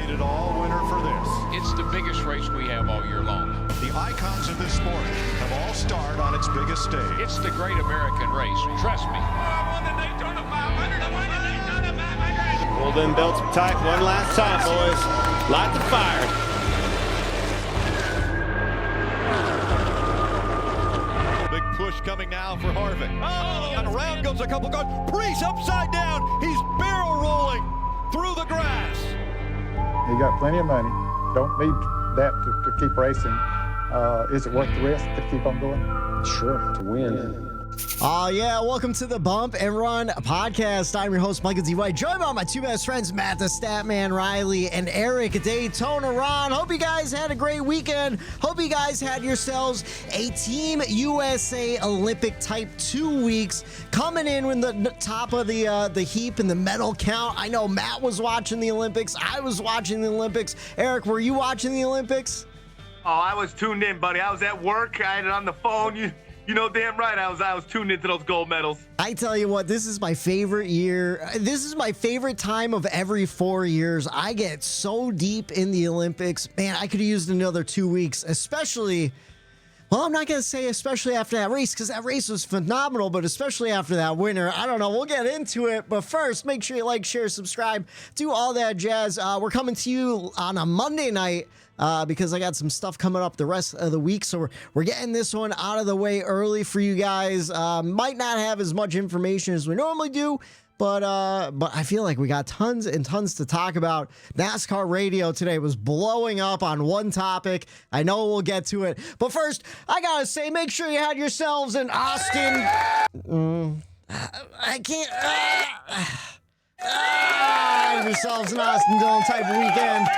it all winner for this. It's the biggest race we have all year long. The icons of this sport have all starred on its biggest stage. It's the great American race. Trust me. I won the Daytona 500. I won the Daytona 500. Pull them belts tight one last time, boys. Light the fire. Big push coming now for Harvick. Oh, and around goes a couple cars. Priest upside down. He's barrel rolling through the grass. You got plenty of money. Don't need that to keep racing. Is it worth the risk to keep on going? Sure, to win. Oh, yeah. Welcome to the Bump and Run podcast. I'm your host, Michael D. White, joined by my two best friends, Matt the Statman Reilly and Eric Daytona Ron. Hope you guys had a great weekend. Hope you guys had yourselves a Team USA Olympic Type 2 weeks coming in with the top of the heap in the medal count. I know Matt was watching the Olympics. I was watching the Olympics. Eric, were you watching the Olympics? Oh, I was tuned in, buddy. I was at work. I had it on the phone. You know damn right I was tuned into those gold medals. I tell you what, this is my favorite year. This is my favorite time of every 4 years. I get so deep in the Olympics. Man, I could have used another 2 weeks, especially, well, I'm not going to say especially after that race because that race was phenomenal, but especially after that winner. I don't know. We'll get into it. But first, make sure you like, share, subscribe, do all that jazz. We're coming to you on a Monday night. Because I got some stuff coming up the rest of the week. So we're getting this one out of the way early for you guys. Might not have as much information as we normally do, but I feel like we got tons and tons to talk about. NASCAR radio today was blowing up on one topic. I know we'll get to it. But first, I got to say, make sure you had yourselves an Austin... I can't... Have yourselves an Austin Dillon type of weekend.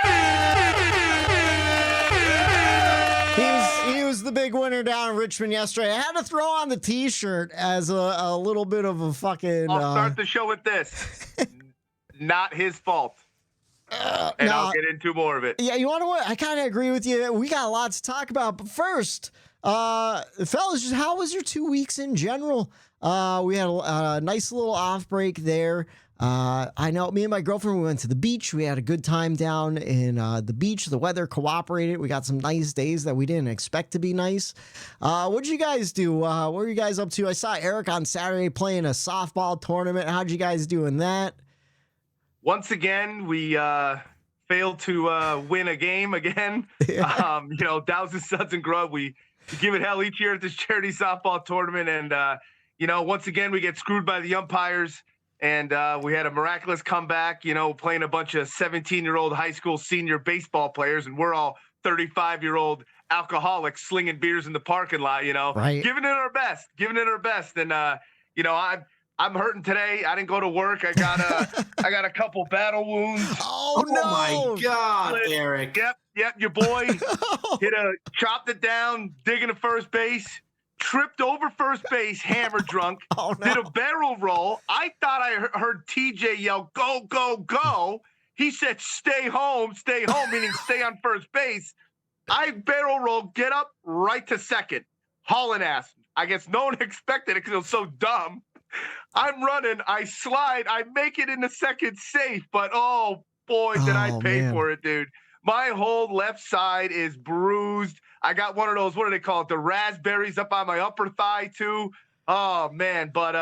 He was the big winner down in Richmond yesterday. I had to throw on the T-shirt as a little bit of a fucking... I'll start the show with this. Not his fault. And I'll get into more of it. Yeah, you want to what? I kind of agree with you. We got a lot to talk about. But first, fellas, just how was your 2 weeks in general? We had a nice little off break there. I know me and my girlfriend, we went to the beach. We had a good time down in the beach. The weather cooperated. We got some nice days that we didn't expect to be nice. What did you guys do? What were you guys up to? I saw Eric on Saturday playing a softball tournament. How'd you guys do in that? Once again, we failed to win a game again. Yeah. Dow's Suds and Grub. We give it hell each year at this charity softball tournament. And, once again, we get screwed by the umpires. And we had a miraculous comeback, playing a bunch of 17-year-old high school senior baseball players, and we're all 35-year-old alcoholics slinging beers in the parking lot, right. Giving it our best. And, I'm hurting today. I didn't go to work. I got a couple battle wounds. Oh no. My God, Eric. Yep, your boy chopped it down, digging to first base. Tripped over first base, hammer drunk, did a barrel roll. I thought I heard TJ yell, go, go, go. He said, stay home, meaning stay on first base. I barrel roll, get up right to second. Hauling ass. I guess no one expected it because it was so dumb. I'm running, I slide, I make it into second safe, but oh boy, did I pay for it, dude. My whole left side is bruised. I got one of those, what do they call it? The raspberries up on my upper thigh too. Oh man. But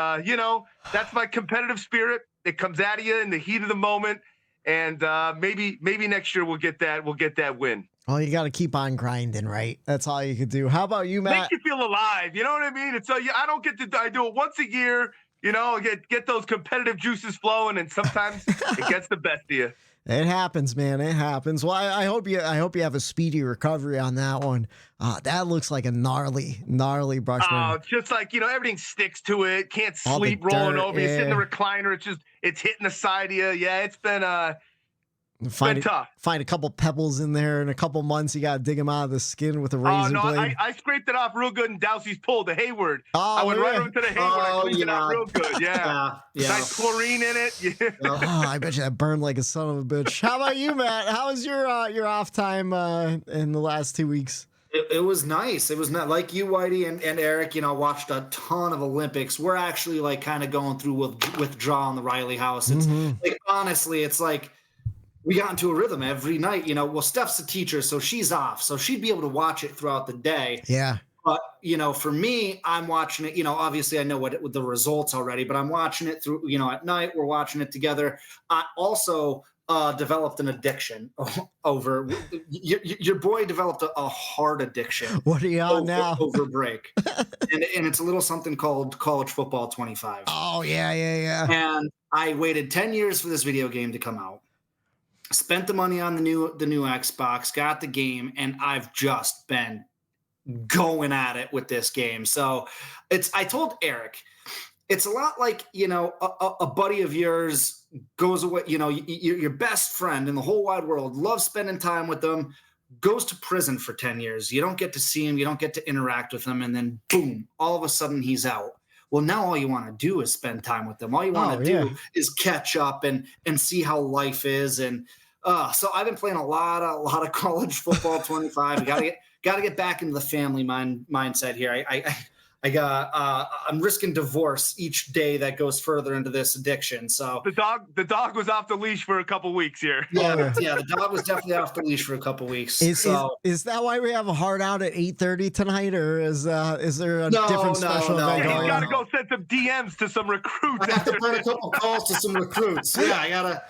that's my competitive spirit. It comes out of you in the heat of the moment. And maybe next year we'll get that win. Well, you got to keep on grinding, right? That's all you could do. How about you, Matt? Make you feel alive. You know what I mean? It's I don't get to, I do it once a year, get those competitive juices flowing, and sometimes it gets the best of you. It happens, man. It happens. Well, I hope you have a speedy recovery on that one. That looks like a gnarly brush. Oh, just like, everything sticks to it. Can't sleep rolling over. You sit in the recliner. It's hitting the side of you. Yeah, it's been tough. Find a couple pebbles in there in a couple months. You got to dig them out of the skin with a razor blade. I scraped it off real good in Dowsey's pool, the Hayward. Oh, I went right over to the Hayward. I cleaned it yeah. out real good. Yeah. Nice chlorine in it. Yeah. Oh, I bet you that burned like a son of a bitch. How about you, Matt? How was your off time in the last 2 weeks? It was nice. It was not like you, Whitey and Eric, watched a ton of Olympics. We're actually like kind of going through withdrawal in the Reilly house. It's like, honestly, it's like we got into a rhythm every night. Well, Steph's a teacher, so she's off, so she'd be able to watch it throughout the day. Yeah. But, for me, I'm watching it, obviously I know what the results already, but I'm watching it through, at night, we're watching it together. I also developed an addiction over your boy developed a hard addiction. What are you on now? Over break. and it's a little something called College Football 25. Oh, yeah. And I waited 10 years for this video game to come out. Spent the money on the new Xbox, got the game, and I've just been going at it with this game. So I told Eric, it's a lot like, a buddy of yours goes away, your best friend in the whole wide world, loves spending time with them, goes to prison for 10 years. You don't get to see him. You don't get to interact with him. And then boom, all of a sudden he's out. Well, now all you want to do is spend time with them. All you want to do is catch up and see how life is. And so I've been playing a lot of College Football 25. Got to get back into the family mindset here. I'm risking divorce each day that goes further into this addiction. So the dog was off the leash for a couple weeks here. Yeah, the dog was definitely off the leash for a couple weeks. Is that why we have a hard out at 8:30 tonight, or is there a different special event? You got to go send some DMs to some recruits. I have to put a couple calls to some recruits. Yeah, I gotta.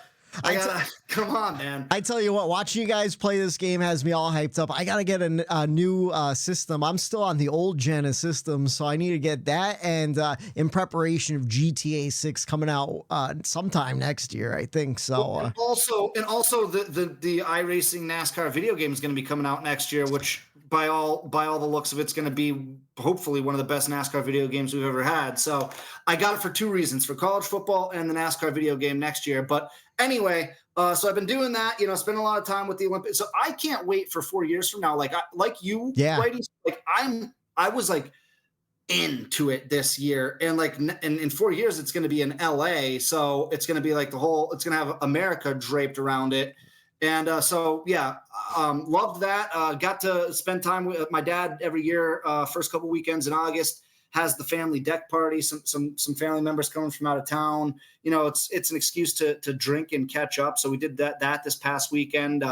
Come on, man. I tell you what, watching you guys play this game has me all hyped up. I got to get a new system. I'm still on the old gen system, so I need to get that. And in preparation of GTA 6 coming out sometime next year, I think. So and also the iRacing NASCAR video game is going to be coming out next year, which by all the looks of it's going to be hopefully one of the best NASCAR video games we've ever had. So I got it for two reasons: for college football and the NASCAR video game next year. But anyway, so I've been doing that, spending a lot of time with the Olympics. So I can't wait for 4 years from now. Like you, Whitey, like I was like into it this year, and like in 4 years it's going to be in LA. So it's going to be like it's going to have America draped around it. And loved that. Got to spend time with my dad every year. First couple weekends in August has the family deck party. Some family members coming from out of town. It's an excuse to drink and catch up. So we did that this past weekend.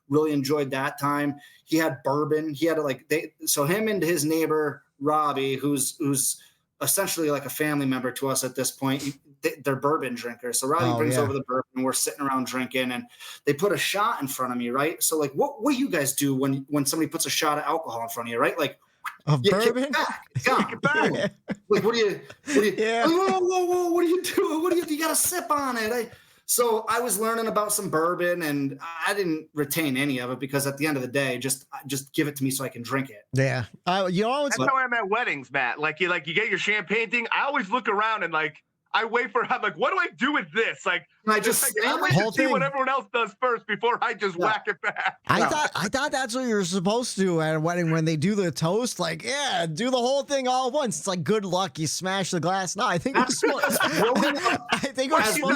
Really enjoyed that time. He had bourbon. He had him and his neighbor Robbie, who's essentially like a family member to us at this point. They're bourbon drinkers. So Robbie brings over the bourbon, and we're sitting around drinking, and they put a shot in front of me, right? So like, what do you guys do when somebody puts a shot of alcohol in front of you, right? Like, bourbon? Kick it back. Like, what do you? Yeah. Whoa! What are you doing? You got to sip on it. So I was learning about some bourbon, and I didn't retain any of it because at the end of the day, just give it to me so I can drink it. Yeah. That's how I'm at weddings, Matt. Like you get your champagne thing. I always look around and like I wait for. I'm like, what do I do with this? Like, I just I wait to see what everyone else does first before I just whack it back. I thought that's what you're supposed to do at a wedding when they do the toast. Like, do the whole thing all at once. It's like good luck. You smash the glass. No, I think we're supposed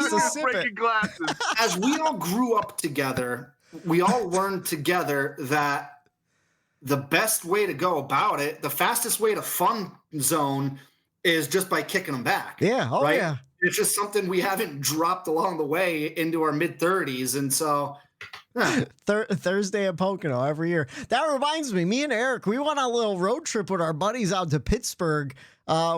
to sip it. Glasses. As we all grew up together, we all learned together that the best way to go about it, the fastest way to fun zone, is just by kicking them back. Yeah. Oh, right? yeah. It's just something we haven't dropped along the way into our mid-30s. And so Thursday at Pocono every year. That reminds me and Eric, we went on a little road trip with our buddies out to Pittsburgh.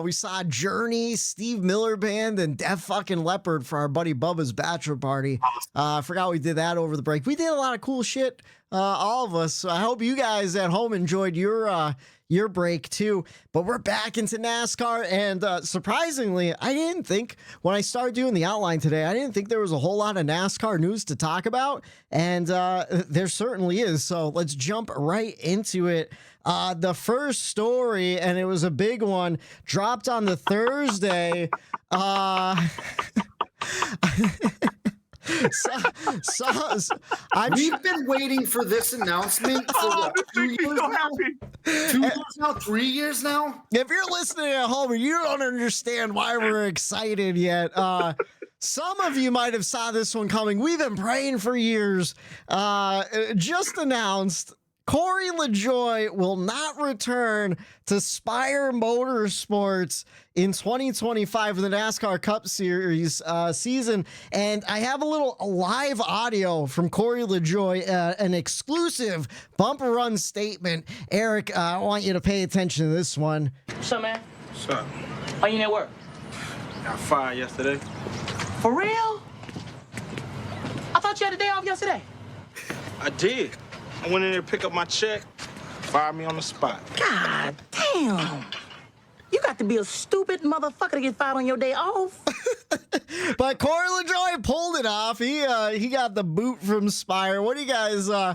We saw Journey, Steve Miller Band, and Def fucking Leppard for our buddy Bubba's bachelor party. I forgot we did that over the break. We did a lot of cool shit, all of us. So I hope you guys at home enjoyed your break too. But we're back into NASCAR, and surprisingly, I didn't think when I started doing the outline today, I didn't think there was a whole lot of NASCAR news to talk about, and there certainly is. So let's jump right into it. The first story, and it was a big one, dropped on the Thursday. We've been waiting for this announcement for what, 2 years now? 2 years now? 3 years now? If you're listening at home and you don't understand why we're excited yet, some of you might have saw this one coming. We've been praying for years. Just announced Corey Lajoie will not return to Spire Motorsports in 2025 for the NASCAR Cup Series season. And I have a little live audio from Corey Lajoie, an exclusive bumper run statement. Eric, I want you to pay attention to this one. What's up, man? What's up? How you at work? Got fired yesterday. For real? I thought you had a day off yesterday. I did. I went in there to pick up my check. Fired me on the spot. God damn. You got to be a stupid motherfucker to get fired on your day off. But Corey Lajoie pulled it off. He got the boot from Spire. What do you guys On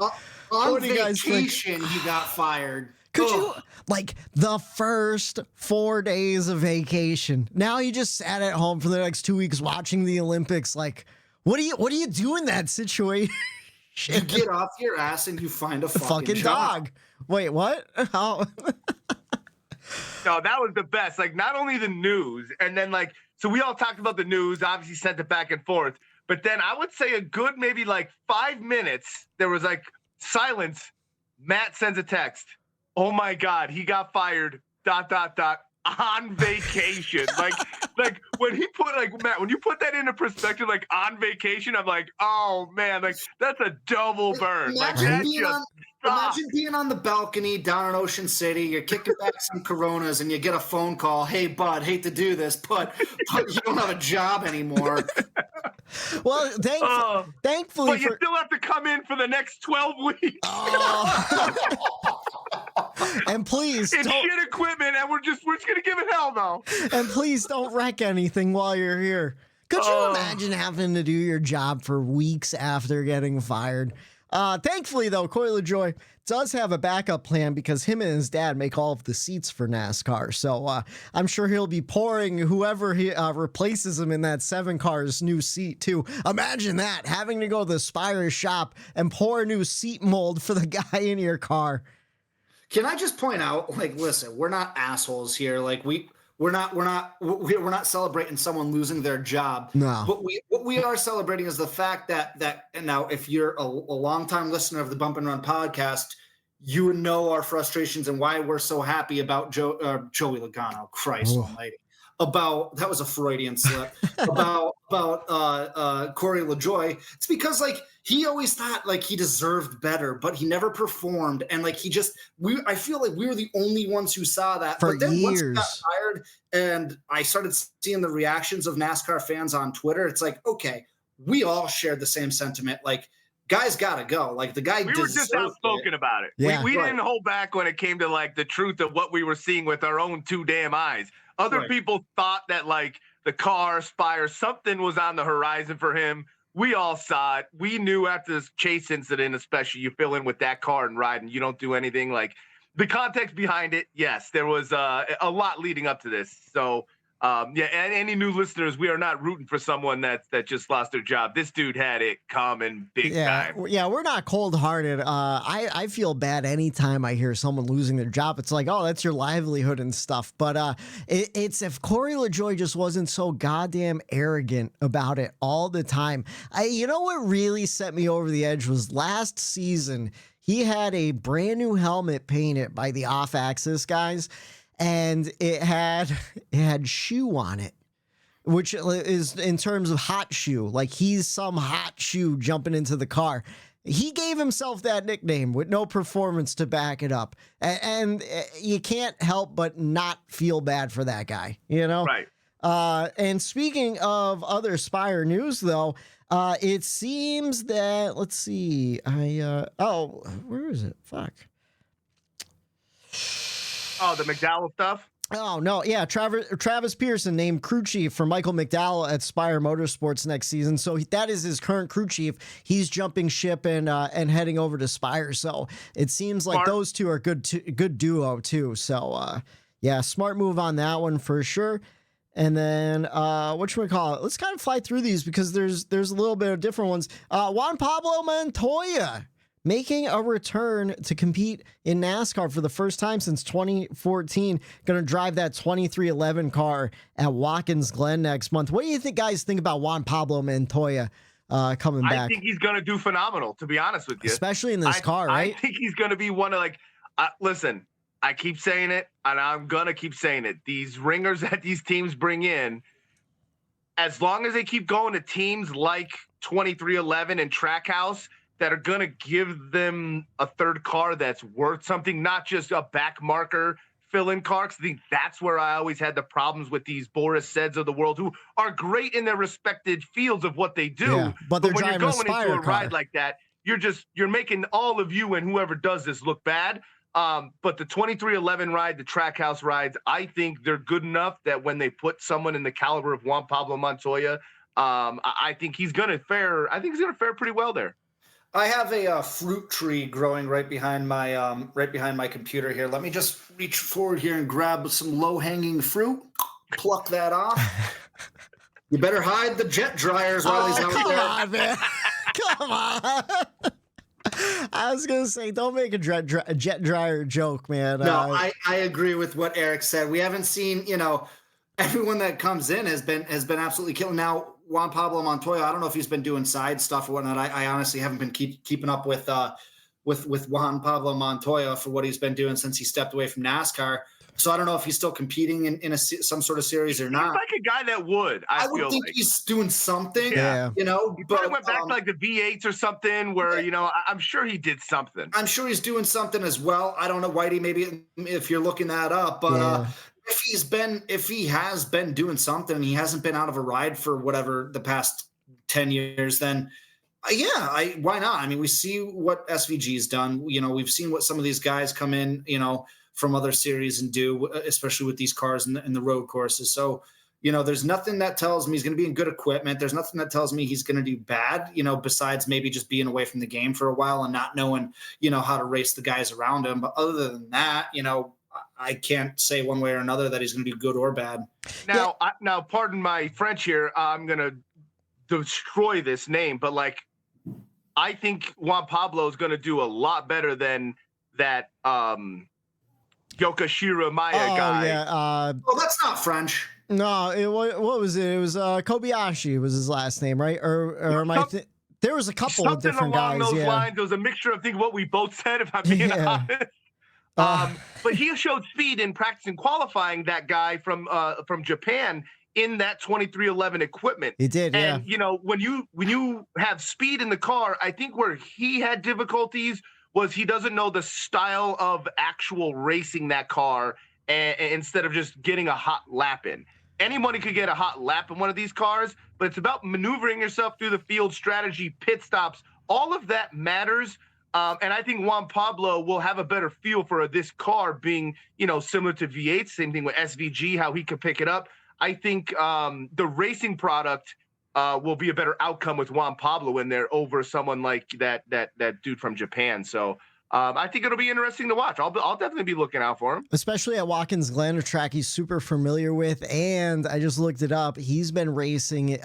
what do you guys think? vacation, he got fired. Could you, like, the first 4 days of vacation? Now he just sat at home for the next 2 weeks watching the Olympics. Like, what do you do in that situation? You get off your ass and you find a fucking dog. Wait, what? How? No, that was the best. Like, not only the news, and then, like, so we all talked about the news, obviously sent it back and forth. But then I would say a good maybe like 5 minutes, there was like silence. Matt sends a text. Oh my God, he got fired, ... on vacation. like when he put, like, Matt, when you put that into perspective, like on vacation, I'm like, oh man, like that's a double burn. Imagine being on the balcony down in Ocean City, you're kicking back some Coronas and you get a phone call. Hey bud, hate to do this, but you don't have a job anymore. Well, thankfully, but you still have to come in for the next 12 weeks. And please, it's shit equipment, and we're just gonna give it hell now. And please don't wreck anything while you're here. Could you imagine having to do your job for weeks after getting fired? Thankfully, though, Corey Lajoie does have a backup plan because him and his dad make all of the seats for NASCAR. So I'm sure he'll be pouring whoever he replaces him in that 7 car's new seat, too. Imagine that, having to go to the Spire shop and pour a new seat mold for the guy in your car. Can I just point out, like, listen, we're not assholes here. Like, we're not celebrating someone losing their job. No. But what we are celebrating is the fact that and now if you're a longtime listener of the Bump and Run podcast, you would know our frustrations and why we're so happy about Joey Logano. Christ almighty. About, that was a Freudian slip, about Corey Lajoie. It's because, like, he always thought like he deserved better, but he never performed. And like I feel like we were the only ones who saw that. For but then years. Once he got fired and I started seeing the reactions of NASCAR fans on Twitter, it's like, okay, we all shared the same sentiment. Like, guys gotta go. Like, the guy, we were just outspoken about it. Yeah. We didn't hold back when it came to like the truth of what we were seeing with our own 2 damn eyes. Other people thought that like the car, Spire, something was on the horizon for him. We all saw it. We knew after this Chase incident, especially, you fill in with that car and ride and you don't do anything. Like, the context behind it, yes, there was a lot leading up to this. So, and any new listeners, we are not rooting for someone that just lost their job. This dude had it coming big time. Yeah, we're not cold-hearted. I feel bad anytime I hear someone losing their job. It's like, oh, that's your livelihood and stuff. But it's if Corey Lajoie just wasn't so goddamn arrogant about it all the time. You know what really set me over the edge was last season. He had a brand new helmet painted by the off-axis guys, and it had shoe on it, which is in terms of hot shoe. Like, he's some hot shoe jumping into the car. He gave himself that nickname with no performance to back it up. And you can't help but not feel bad for that guy, you know? Right. And speaking of other Spire news, though, it seems that, let's see, where is it? Fuck. Oh, the McDowell stuff? Oh, no. Yeah. Travis Pearson named crew chief for Michael McDowell at Spire Motorsports next season. So that is his current crew chief. He's jumping ship and heading over to Spire. So it seems like those two are good duo too. So yeah, smart move on that one for sure. And then whatchamacallit? Let's kind of fly through these because there's a little bit of different ones. Juan Pablo Montoya making a return to compete in NASCAR for the first time since 2014. Going to drive that 2311 car at Watkins Glen next month. What do you guys think about Juan Pablo Montoya coming back. I think he's going to do phenomenal, to be honest with you. Especially in this car, right? I think he's going to be one of listen, I keep saying it, and I'm going to keep saying it. These ringers that these teams bring in, as long as they keep going to teams like 2311 and Trackhouse that are going to give them a third car that's worth something, not just a back marker fill-in car. 'Cause I think that's where I always had the problems with these Boris Seds of the world, who are great in their respected fields of what they do. Yeah, but they're when you're driving going a Spire into a car. ride like that, you're making all of you and whoever does this look bad. But the 2311 ride, the Trackhouse rides, I think they're good enough that when they put someone in the caliber of Juan Pablo Montoya, I think he's going to fare. I think he's going to fare pretty well there. I have a fruit tree growing right behind my computer here. Let me just reach forward here and grab some low-hanging fruit, pluck that off. You better hide the jet dryers while he's out come there. on, man. Come on. I was gonna say, don't make a jet dryer joke, man. No, I agree with what Eric said. We haven't seen, everyone that comes in has been absolutely killing. Now, Juan Pablo Montoya, I don't know if he's been doing side stuff or whatnot. I honestly haven't been keeping up with Juan Pablo Montoya for what he's been doing since he stepped away from NASCAR. So I don't know if he's still competing in some sort of series or not. He's like a guy that would. I would think he's doing something. Yeah. He but went back to like the V8s or something where, I'm sure he did something. I'm sure he's doing something as well. I don't know, Whitey, maybe if you're looking that up, but if he has been doing something and he hasn't been out of a ride for whatever the past 10 years, then why not? I mean, we see what SVG's done. We've seen what some of these guys come in, from other series and do, especially with these cars in the road courses. So, there's nothing that tells me he's going to be in good equipment. There's nothing that tells me he's going to do bad, besides maybe just being away from the game for a while and not knowing, how to race the guys around him. But other than that, I can't say one way or another that he's going to be good or bad. Now, now, pardon my French here. I'm going to destroy this name, but I think Juan Pablo is going to do a lot better than that Yokashira Maya guy. Yeah. That's not French. No, what was it? It was Kobayashi was his last name, right? Or am I? There was a couple of different guys. Something along those lines. It was a mixture of what we both said, if I'm being honest. But he showed speed in practice and qualifying, that guy from Japan, in that 2311 equipment. He did, and when you have speed in the car, I think where he had difficulties was he doesn't know the style of actual racing that car, and instead of just getting a hot lap in. Anybody could get a hot lap in one of these cars, but it's about maneuvering yourself through the field, strategy, pit stops. All of that matters. And I think Juan Pablo will have a better feel for this car being, similar to V8, same thing with SVG, how he could pick it up. I think the racing product will be a better outcome with Juan Pablo in there over someone like that dude from Japan. So I think it'll be interesting to watch. I'll definitely be looking out for him. Especially at Watkins Glen, a track he's super familiar with. And I just looked it up. He's been racing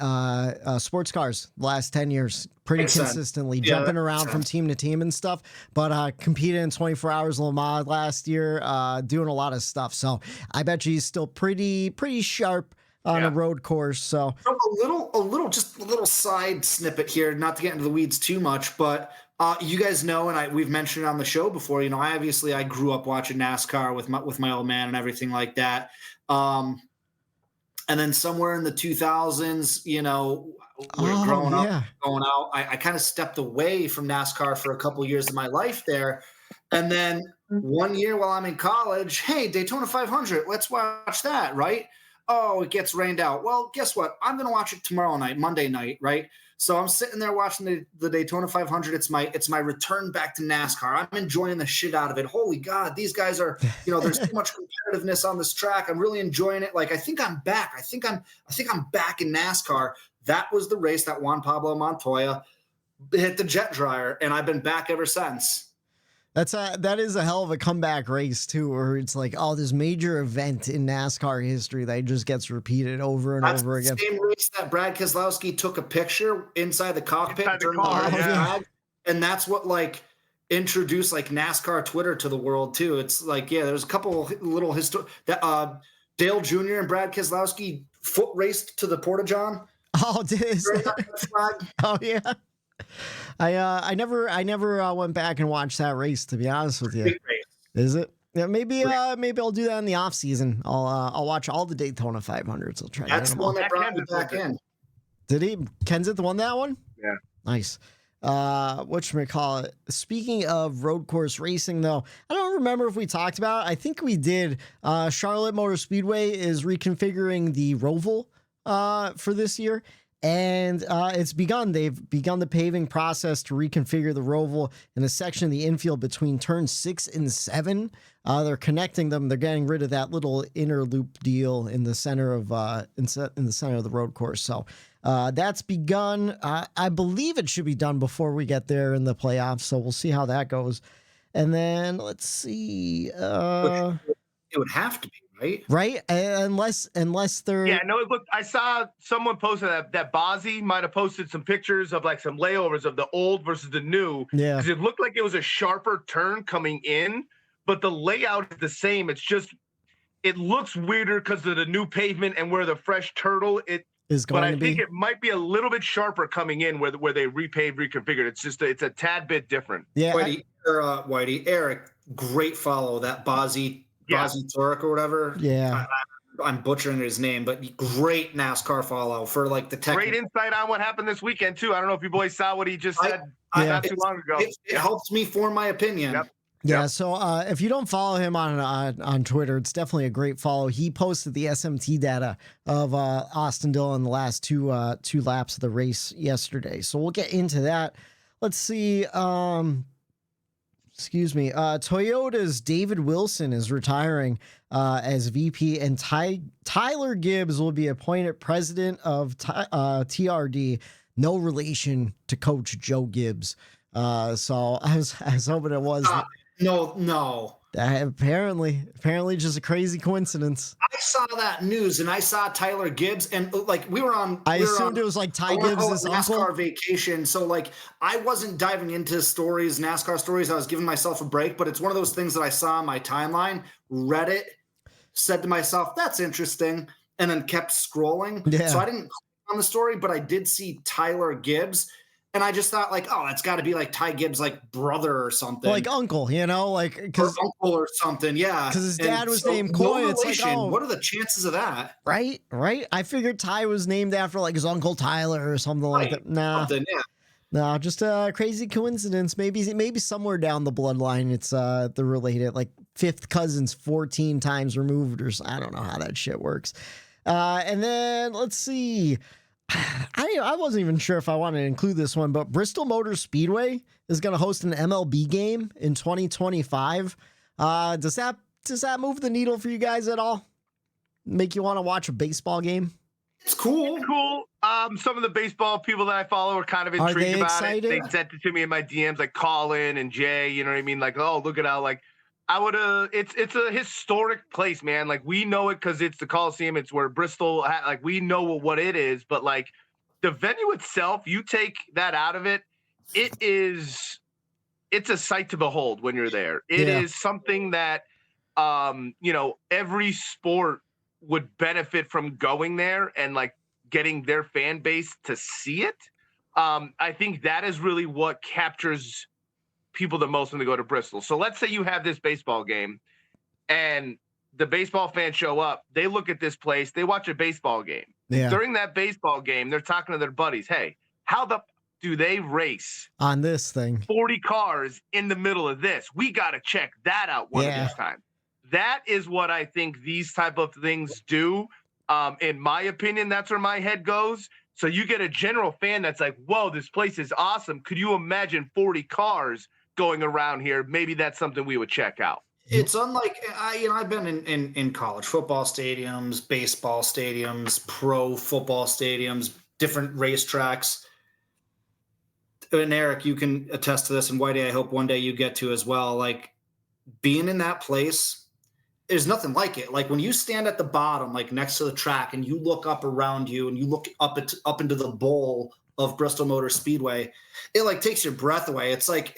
sports cars the last 10 years pretty consistently, jumping around from team to team and stuff. But competed in 24 Hours Le Mans last year, doing a lot of stuff. So I bet you he's still pretty sharp on a road course. So a little side snippet here, not to get into the weeds too much, but you guys know, and we've mentioned it on the show before, I grew up watching NASCAR with my old man and everything like that. And then somewhere in the 2000s, growing up, going out, I kind of stepped away from NASCAR for a couple years of my life there. And then one year while I'm in college, hey, Daytona 500, let's watch that, right? Oh, it gets rained out. Well, guess what? I'm going to watch it tomorrow night, Monday night, right? So I'm sitting there watching the Daytona 500. It's my return back to NASCAR. I'm enjoying the shit out of it. Holy God, these guys are, there's so much competitiveness on this track. I'm really enjoying it. I think I'm back. I think I'm back in NASCAR. That was the race that Juan Pablo Montoya hit the jet dryer, and I've been back ever since. That is a hell of a comeback race too, where it's this major event in NASCAR history that just gets repeated over and over again. Same race that Brad Keselowski took a picture inside the cockpit during the car, and that's what introduced NASCAR Twitter to the world too. It's there's a couple little that Dale Jr. and Brad Keselowski foot raced to the Porta-John Oh, oh yeah. I never went back and watched that race, to be honest with you. Is it? Yeah, maybe I'll do that in the off season. I'll watch all the Daytona 500s. I'll try. That's the one that brought me back in. Did he? Kenseth won that one? Yeah. Nice. Whatchamacallit? Speaking of road course racing, though, I don't remember if we talked about it. I think we did. Charlotte Motor Speedway is reconfiguring the Roval for this year. And it's begun. They've begun the paving process to reconfigure the Roval in a section of the infield between turns 6 and 7. They're connecting them. They're getting rid of that little inner loop deal in the center of in the center of the road course. So that's begun. I believe it should be done before we get there in the playoffs. So we'll see how that goes. And then let's see. It would have to be. Right, unless they're Look, I saw someone posted that Bozzi might have posted some pictures of like some layovers of the old versus the new. Yeah, because it looked like it was a sharper turn coming in, but the layout is the same. It's just it looks weirder because of the new pavement and where the fresh turtle is going. But I think it might be a little bit sharper coming in where they repaved, reconfigured. It's a tad bit different. Yeah, Whitey, Eric, great follow that Bozzi. Bozzi Turek or whatever. Yeah. I'm butchering his name, but great NASCAR follow for like the tech. Great insight on what happened this weekend too. I don't know if you boys saw what he just said not too long ago. It helps me form my opinion. Yep. Yeah, so if you don't follow him on Twitter, it's definitely a great follow. He posted the SMT data of Austin Dillon the last two laps of the race yesterday. So we'll get into that. Let's see. Toyota's David Wilson is retiring as VP, and Tyler Gibbs will be appointed president of TRD. No relation to Coach Joe Gibbs. So I was hoping it was. No. Apparently just a crazy coincidence. I saw that news and I saw Tyler Gibbs and like we were on. I assumed it was like Ty Gibbs' NASCAR uncle. Vacation. So like I wasn't diving into NASCAR stories. I was giving myself a break, but it's one of those things that I saw on my timeline, read it, said to myself, "That's interesting," and then kept scrolling. Yeah. So I didn't click on the story, but I did see Tyler Gibbs. And I just thought, like, oh, that's got to be like Ty Gibbs' like brother or something, like uncle, like because uncle or something, yeah. Because his dad was named Coy. No it's like, oh, what are the chances of that? Right. I figured Ty was named after like his uncle Tyler or something like that. Nah, no, just a crazy coincidence. Maybe somewhere down the bloodline, it's they're related, like fifth cousins 14 times removed, or I don't know how that shit works. And then let's see. I wasn't even sure if I wanted to include this one, but Bristol Motor Speedway is going to host an MLB game in 2025. Does that move the needle for you guys at all? Make you want to watch a baseball game? It's cool. It's cool. Some of the baseball people that I follow are kind of intrigued about it. They sent it to me in my DMs, like Colin and Jay. You know what I mean? Like, oh, look at how like. I would it's a historic place, man. Like we know it because it's the Coliseum. It's where Bristol, like we know what it is. But like the venue itself, you take that out of it, it's a sight to behold when you're there. It is something that, every sport would benefit from going there and like getting their fan base to see it. I think that is really what captures people the most when they go to Bristol. So let's say you have this baseball game and the baseball fans show up, they look at this place, they watch a baseball game. Yeah. During that baseball game, they're talking to their buddies. Hey, how do they race on this thing? 40 cars in the middle of this. We got to check that out one of these times. That is what I think these type of things do. In my opinion, that's where my head goes. So you get a general fan that's like, whoa, this place is awesome. Could you imagine 40 cars going around here? Maybe that's something we would check out. It's unlike I've been in college football stadiums, baseball stadiums, pro football stadiums, different racetracks. And Eric, you can attest to this, and Whitey, I hope one day you get to as well. Like being in that place, there's nothing like it. Like when you stand at the bottom, like next to the track, and you look up around you, and you look up into the bowl of Bristol Motor Speedway, it like takes your breath away. It's like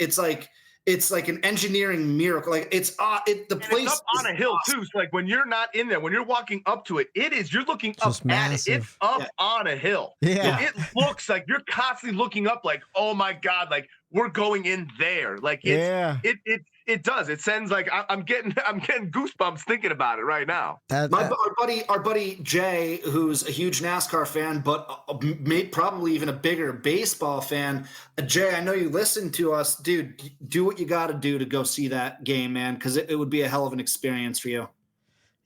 it's like an engineering miracle. Like it's the place it's up on a hill too. So like when you're not in there, when you're walking up to it, you're looking up Just at massive. it. It's up on a hill. Yeah. So it looks like you're constantly looking up like, oh my God, like we're going in there. Like it does. It sends like I'm getting goosebumps thinking about it right now. Our buddy Jay, who's a huge NASCAR fan, but probably even a bigger baseball fan. Jay, I know you listen to us, dude. Do what you got to do to go see that game, man, because it would be a hell of an experience for you.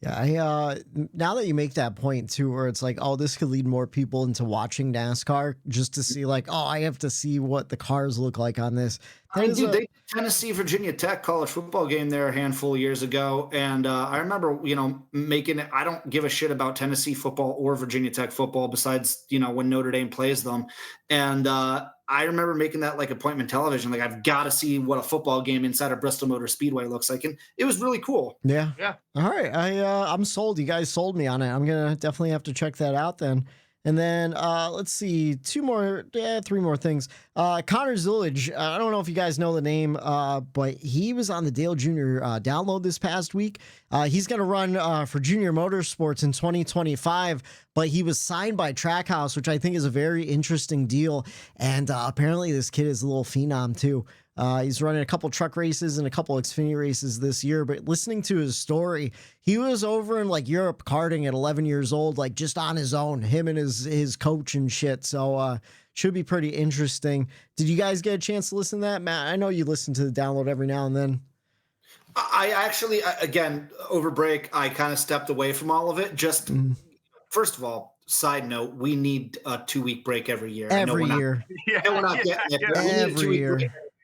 Yeah, now that you make that point too, where it's like, oh, this could lead more people into watching NASCAR just to see like, oh, I have to see what the cars look like on this. They Tennessee Virginia Tech college football game there a handful of years ago, and I remember making it. I don't give a shit about Tennessee football or Virginia Tech football besides when Notre Dame plays them, and I remember making that like appointment television. Like I've got to see what a football game inside of Bristol Motor Speedway looks like, and it was really cool. Yeah. All right, I'm sold. You guys sold me on it. I'm gonna definitely have to check that out then. And then let's see, three more things. Connor Zillage, I don't know if you guys know the name, but he was on the Dale Jr. Download this past week. He's going to run for Junior Motorsports in 2025, but he was signed by Trackhouse, which I think is a very interesting deal. And apparently this kid is a little phenom too. He's running a couple truck races and a couple Xfinity races this year, but listening to his story, he was over in like Europe karting at 11 years old, like just on his own, him and his coach and shit. So, should be pretty interesting. Did you guys get a chance to listen to that, Matt? I know you listen to the Download every now and then. I actually, again, over break, I kind of stepped away from all of it. Just first of all, side note, we need a 2-week break every year. Every year. We're not getting it. Every year.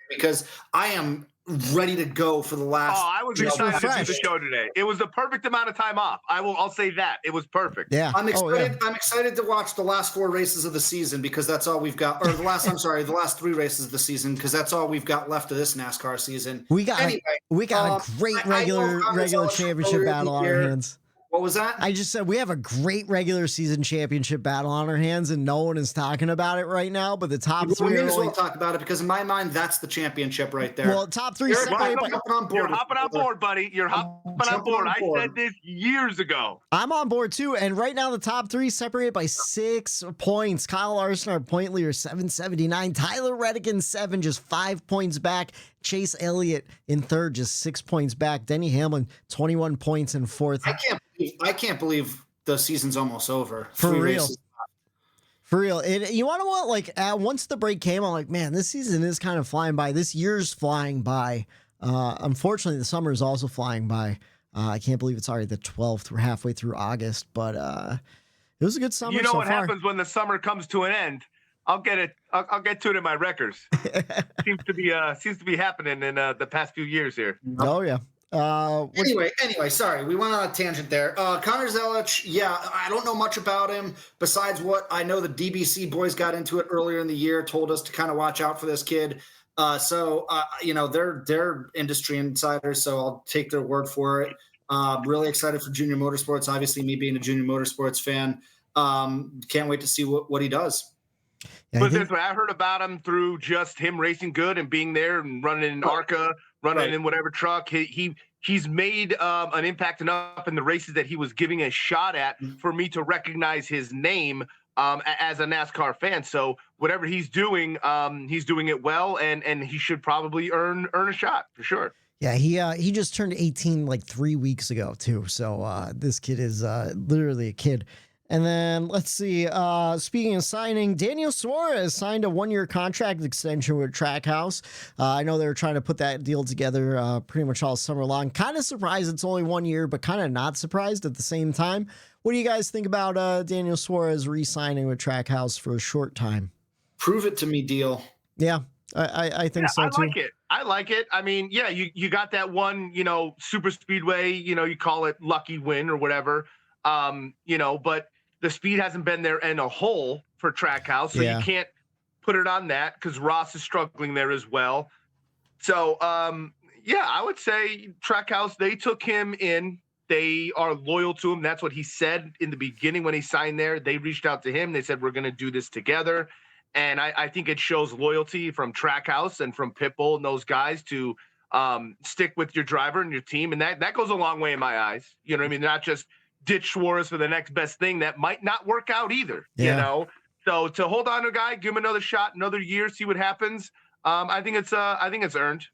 Because I am ready to go for the last. Oh, I was excited to do the show today. It was the perfect amount of time off. I'll say that. It was perfect. Yeah. I'm excited. I'm excited to watch the last 4 races of the season because that's all we've got. Or the last 3 races of the season because that's all we've got left of this NASCAR season. We got a great regular championship battle on our hands. What was that? I just said we have a great regular season championship battle on our hands, and no one is talking about it right now. But the top 3 we may as well talk about it because in my mind, that's the championship right there. Well, top 3. You're hopping on board, buddy. You're hopping on board. I said this years ago. I'm on board too. And right now, the top 3 separated by 6 points. Kyle Larson, our point leader, 779. Tyler Reddick in 7, just 5 points back. Chase Elliott in 3rd, just 6 points back. Denny Hamlin, 21 points in 4th. I can't believe the season's almost over. For real. For real. You want to like once the break came, I'm like, man, this season is kind of flying by. This year's flying by. Unfortunately, the summer is also flying by. I can't believe it's already the 12th. We're halfway through August, but it was a good summer. You know so what far. happens when the summer comes to an end? I'll get it. I'll get to it in my records. seems to be happening in the past few years here. Oh yeah. Anyway, sorry, we went on a tangent there. Connor Zillage, I don't know much about him besides what I know. The DBC boys got into it earlier in the year, told us to kind of watch out for this kid. So they're industry insiders, so I'll take their word for it. Really excited for Junior Motorsports. Obviously, me being a Junior Motorsports fan, can't wait to see what he does. But that's what I heard about him through just him racing good and being there and running in ARCA, running in whatever truck. He's made an impact enough in the races that he was giving a shot at for me to recognize his name as a NASCAR fan. So whatever he's doing it well, and he should probably earn a shot for sure. Yeah, he just turned 18 like 3 weeks ago too. So this kid is literally a kid. And then let's see, speaking of signing, Daniel Suarez signed a 1-year contract extension with Trackhouse. I know they were trying to put that deal together pretty much all summer long. Kind of surprised it's only 1 year, but kind of not surprised at the same time. What do you guys think about Daniel Suarez re-signing with Trackhouse for a short time? Prove it to me deal. Yeah, I think so too. I like it. I mean, yeah, you got that one, super speedway, you call it lucky win or whatever, but the speed hasn't been there in a hole for Trackhouse, so you can't put it on that because Ross is struggling there as well. So, I would say Trackhouse, they took him in. They are loyal to him. That's what he said in the beginning when he signed there. They reached out to him. They said, we're going to do this together. And I think it shows loyalty from Trackhouse and from Pitbull and those guys to stick with your driver and your team. And that goes a long way in my eyes. You know what I mean? Not just ditch Schwartz for the next best thing that might not work out either, you know? So to hold on to a guy, give him another shot, another year, see what happens. I think it's earned.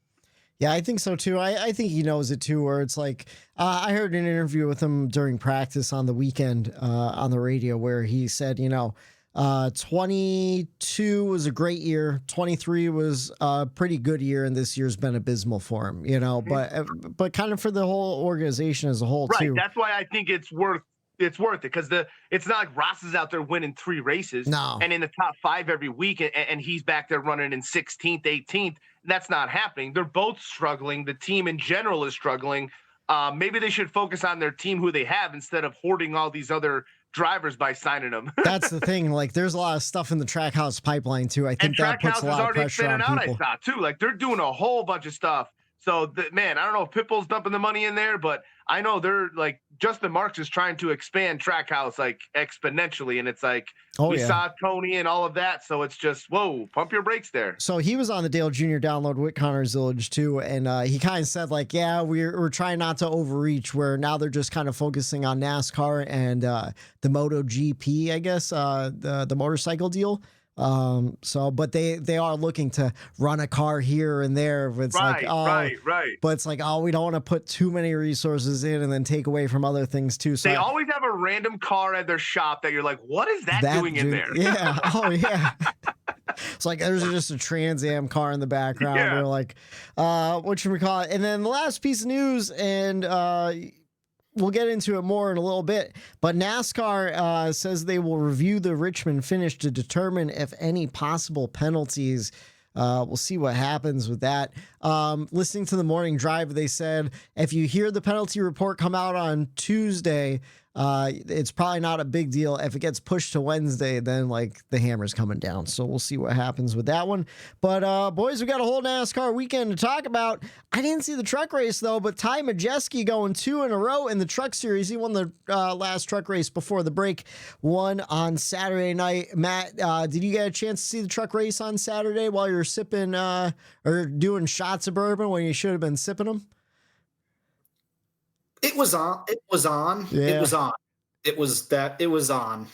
Yeah, I think so too. I think he knows it too, where it's like, I heard an interview with him during practice on the weekend on the radio where he said, 22 was a great year. 23 was a pretty good year. And this year's been abysmal for him, but kind of for the whole organization as a whole too. Right. That's why I think it's worth it because it's not like Ross is out there winning 3 races and in the top 5 every week and he's back there running in 16th, 18th. That's not happening. They're both struggling. The team in general is struggling. Maybe they should focus on their team, who they have, instead of hoarding all these other drivers by signing them. That's the thing. Like, there's a lot of stuff in the Trackhouse pipeline too. I think that puts a lot of pressure on people. I saw too. Like, they're doing a whole bunch of stuff. So, man, I don't know if Pitbull's dumping the money in there, but I know they're like Justin Marks is trying to expand Trackhouse like exponentially, and it's like we saw Tony and all of that. So it's just whoa, pump your brakes there. So he was on the Dale Jr. download with Connor Zillage too, and he kind of said like, yeah, we're trying not to overreach. Where now they're just kind of focusing on NASCAR and the MotoGP, I guess, the motorcycle deal. But they are looking to run a car here and there. It's right. But it's like, we don't want to put too many resources in and then take away from other things too. So they always have a random car at their shop that you're like, what is that doing in there? Yeah. Oh yeah. It's like there's just a Trans Am car in the background. Yeah. They're like, what should we call it? And then the last piece of news, and we'll get into it more in a little bit, but NASCAR says they will review the Richmond finish to determine if any possible penalties. We'll see what happens with that. Listening to the morning drive, they said if you hear the penalty report come out on Tuesday, it's probably not a big deal. If it gets pushed to Wednesday, then like the hammer's coming down. So we'll see what happens with that one. But boys, we got a whole NASCAR weekend to talk about. I didn't see the truck race though, but Ty Majeski going 2 in a row in the truck series. He won the last truck race before the break, won on Saturday night. Matt, did you get a chance to see the truck race on Saturday while you're sipping or doing shots of bourbon when you should have been sipping them? It was on. Yeah. It was on. It was on.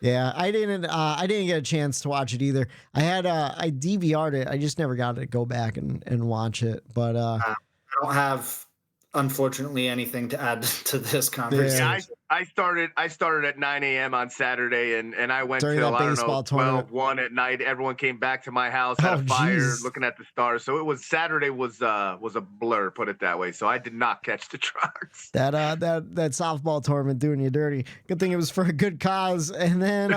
Yeah, I didn't get a chance to watch it either. I DVR'd it. I just never got to go back and watch it. But I don't have, unfortunately, anything to add to this conversation. Yeah, I started at 9 a.m. on Saturday and I went during till, that I don't baseball know, 12, 1 at night. Everyone came back to my house, had a fire, looking at the stars. So it was Saturday was a blur, put it that way. So I did not catch the trucks. That softball tournament doing you dirty. Good thing it was for a good cause. And then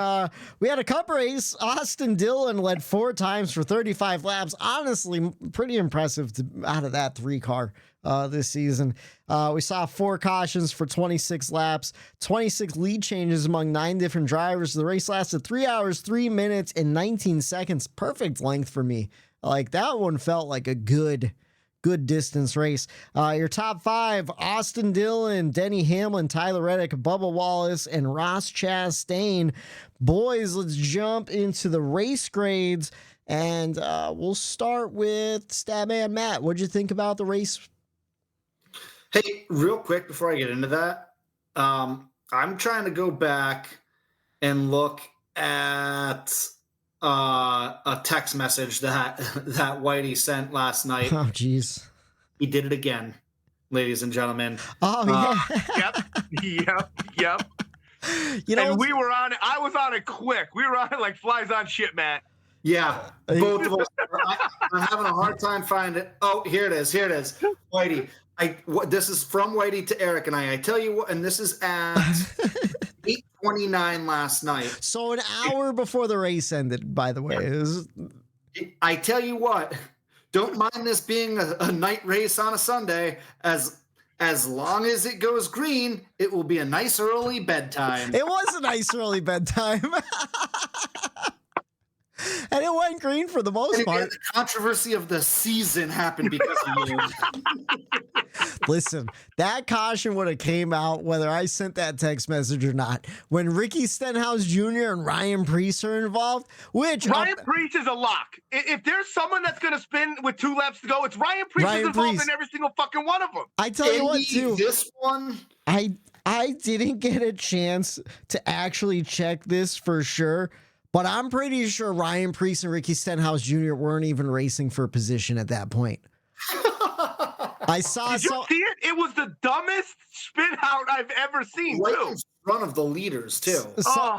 we had a cup race. Austin Dillon led 4 times for 35 laps. Honestly, pretty impressive out of that 3-car. This season. We saw 4 cautions for 26 laps, 26 lead changes among 9 different drivers. The race lasted 3 hours, 3 minutes, and 19 seconds. Perfect length for me. Like that one felt like a good distance race. Your top 5, Austin Dillon, Denny Hamlin, Tyler Reddick, Bubba Wallace, and Ross Chastain. Boys, let's jump into the race grades, and we'll start with Statman Matt. What'd you think about the race? Hey, real quick before I get into that, I'm trying to go back and look at a text message that Whitey sent last night. Oh, geez. He did it again, ladies and gentlemen. Oh, yeah. Yep. And we were on it. I was on it quick. We were on it like flies on shit, Matt. Yeah, both of us. I'm having a hard time finding it. Oh, here it is. Whitey. This is from Whitey to Eric and I tell you what, and this is at 8:29 last night. So an hour before the race ended, by the way. I tell you what, don't mind this being a night race on a Sunday. As long as it goes green, it will be a nice early bedtime. It was a nice early bedtime. And it went green for the most part. The controversy of the season happened because of you. Listen, that caution would have came out whether I sent that text message or not. When Ricky Stenhouse Jr. and Ryan Preece are involved, which Ryan Preece is a lock. If there's someone that's going to spin with 2 laps to go, it's Ryan Preece. Is involved in every single fucking one of them. I tell you what, too. This one, I didn't get a chance to actually check this for sure, but I'm pretty sure Ryan Preece and Ricky Stenhouse Jr. weren't even racing for position at that point. I saw. Did you see it? It was the dumbest spin out I've ever seen. right too. in front of the leaders too.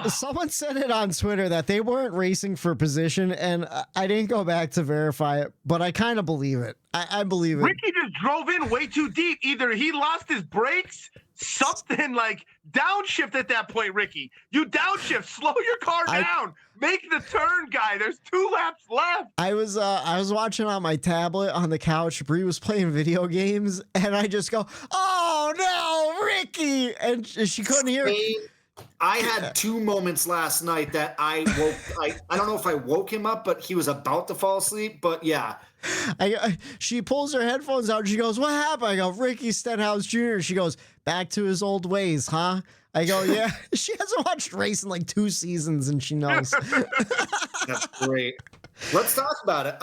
Someone said it on Twitter that they weren't racing for position, and I didn't go back to verify it, but I kind of believe it. I believe it. Ricky just drove in way too deep. Either he lost his brakes, something like downshift at that point, Ricky. You downshift, slow your car down, make the turn, guy. There's 2 laps left. I was watching on my tablet on the couch. Bree was playing video games, and I just go, "Oh no, Ricky!" And she couldn't hear it. I had 2 moments last night that I don't know if I woke him up, but he was about to fall asleep. But yeah. She pulls her headphones out and she goes, "What happened?" I go, "Ricky Stenhouse Jr." She goes, "Back to his old ways, huh?" I go, "Yeah." She hasn't watched race in like 2 seasons and she knows. That's great. Let's talk about it.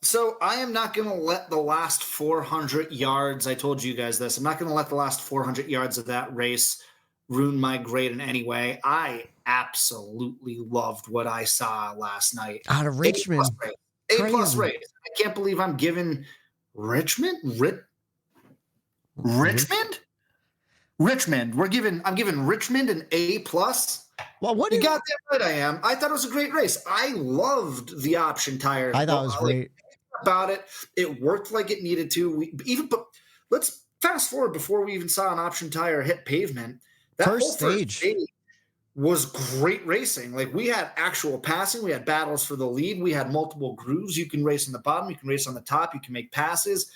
So I am not going to let the last 400 yards, I told you guys this, I'm not going to let the last 400 yards of that race ruin my grade in any way. I absolutely loved what I saw last night. Out of Richmond. A-plus race. I can't believe I'm giving Richmond? Richmond? Richmond. I'm giving Richmond an A+. Well, what you got that right? I am. I thought it was a great race. I loved the option tires. I thought it was great. About it, it worked like it needed to. Let's fast forward before we even saw an option tire hit pavement. That first stage was great racing. Like, we had actual passing, we had battles for the lead, we had multiple grooves. You can race on the bottom, you can race on the top, you can make passes.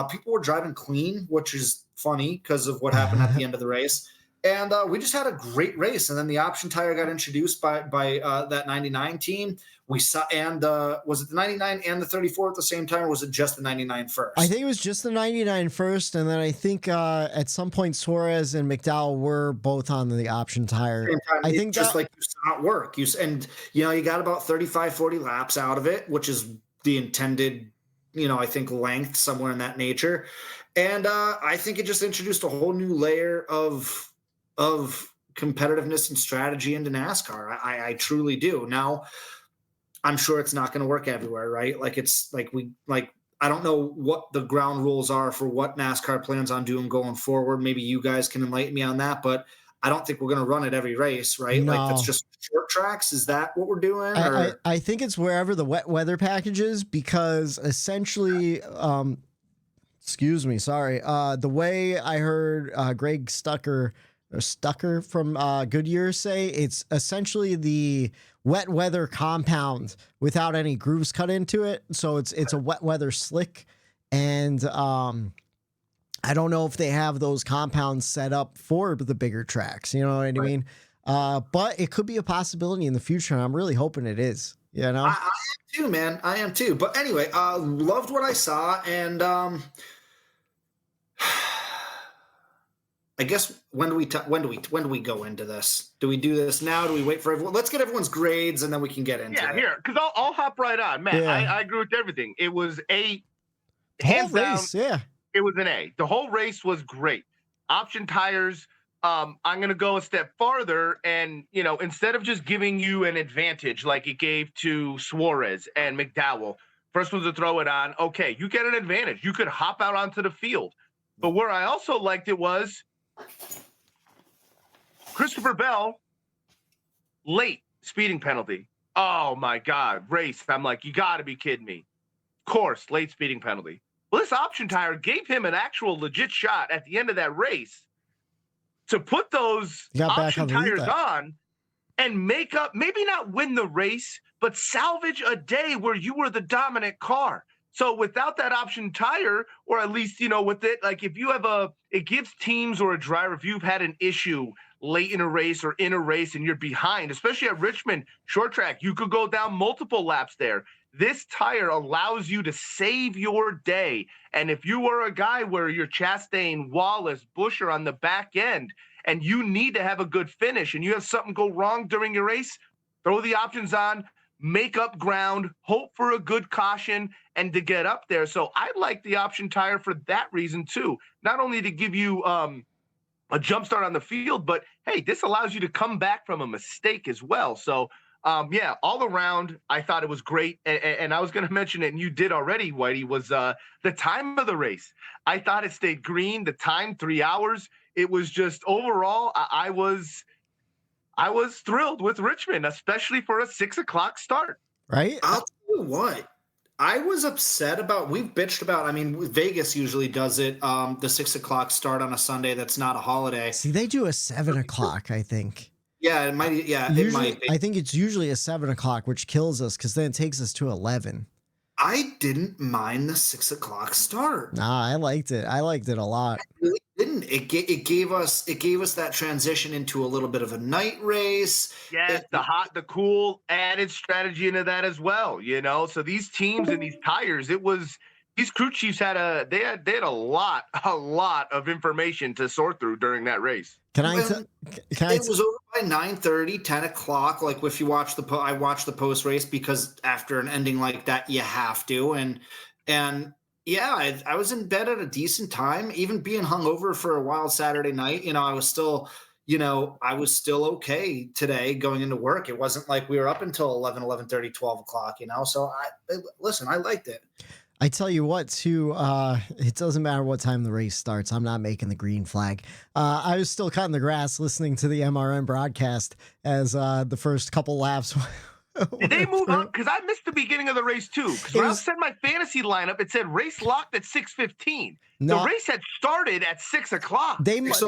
People were driving clean, which is funny because of what happened at the end of the race. And we just had a great race. And then the option tire got introduced by that 99 team. We saw, and was it the 99 and the 34 at the same time, or was it just the 99 first? I think it was just the 99 first, and then I think at some point Suarez and McDowell were both on the option tire. I think just like you saw it work. You got about 35, 40 laps out of it, which is the intended, I think length, somewhere in that nature. And I think it just introduced a whole new layer of competitiveness and strategy into NASCAR. I truly do. Now, I'm sure it's not going to work everywhere, right? I don't know what the ground rules are for what NASCAR plans on doing going forward. Maybe you guys can enlighten me on that, but I don't think we're going to run it every race, right? No. Like, that's just short tracks. Is that what we're doing? I think it's wherever the wet weather package is, because essentially, the way I heard Greg Stucker from Goodyear say, it's essentially the wet weather compound without any grooves cut into it. So it's a wet weather slick. And I don't know if they have those compounds set up for the bigger tracks. You know what I mean? But it could be a possibility in the future. And I'm really hoping it is. I am too, man. I am too. But anyway, loved what I saw. And I guess when do we go into this? Do we do this now? Do we wait for everyone? Let's get everyone's grades and then we can get into it. Yeah, here, because I'll hop right on. Matt, yeah. I agree with everything. It was hands down, yeah. It was an A. The whole race was great. Option tires. I'm going to go a step farther, and instead of just giving you an advantage like it gave to Suarez and McDowell, first one to throw it on. Okay, you get an advantage. You could hop out onto the field. But where I also liked it was Christopher Bell, late speeding penalty. Oh my God, race. I'm like, you got to be kidding me. Of course, late speeding penalty. Well, this option tire gave him an actual legit shot at the end of that race to put those option tires on and make up, maybe not win the race, but salvage a day where you were the dominant car. So without that option tire, or at least, with it, like if you have it gives teams or a driver, if you've had an issue late in a race or in a race and you're behind, especially at Richmond short track, you could go down multiple laps there. This tire allows you to save your day. And if you are a guy where you're Chastain, Wallace, Buescher on the back end, and you need to have a good finish and you have something go wrong during your race, throw the options on, make up ground, hope for a good caution, and to get up there. So I like the option tire for that reason too. Not only to give you a jump start on the field, but hey, this allows you to come back from a mistake as well. So yeah, all around, I thought it was great. And I was going to mention it, and you did already, Whitey, was the time of the race. I thought it stayed green. The time, 3 hours. It was just overall, I was thrilled with Richmond, especially for a 6 o'clock start. Right? I'll tell you what. I was upset about, we've bitched about, I mean, Vegas usually does it, the 6 o'clock start on a Sunday that's not a holiday. See, they do a 7 o'clock, I think. Yeah, it might. Yeah, Usually, it might be. I think it's usually a 7 o'clock, which kills us because then it takes us to 11. I didn't mind the 6 o'clock start. Nah, I liked it. I liked it a lot. I really didn't. It gave us that transition into a little bit of a night race. Yes, the hot, the cool added strategy into that as well. You know, so these teams and these tires, these crew chiefs had a lot of information to sort through during that race. It was over by 9:30, 10 o'clock. Like if you watch I watched the post race because after an ending like that, you have to. And yeah, I was in bed at a decent time, even being hungover for a wild Saturday night. You know, I was still okay today going into work. It wasn't like we were up until 11:30, 12 o'clock, you know? So listen, I liked it. I tell you what, too, it doesn't matter what time the race starts. I'm not making the green flag. I was still cutting the grass listening to the MRN broadcast as the first couple laps. Did they move up? Because I missed the beginning of the race, too. Because when I said my fantasy lineup, it said race locked at 6:15. No, the race had started at 6 o'clock. They must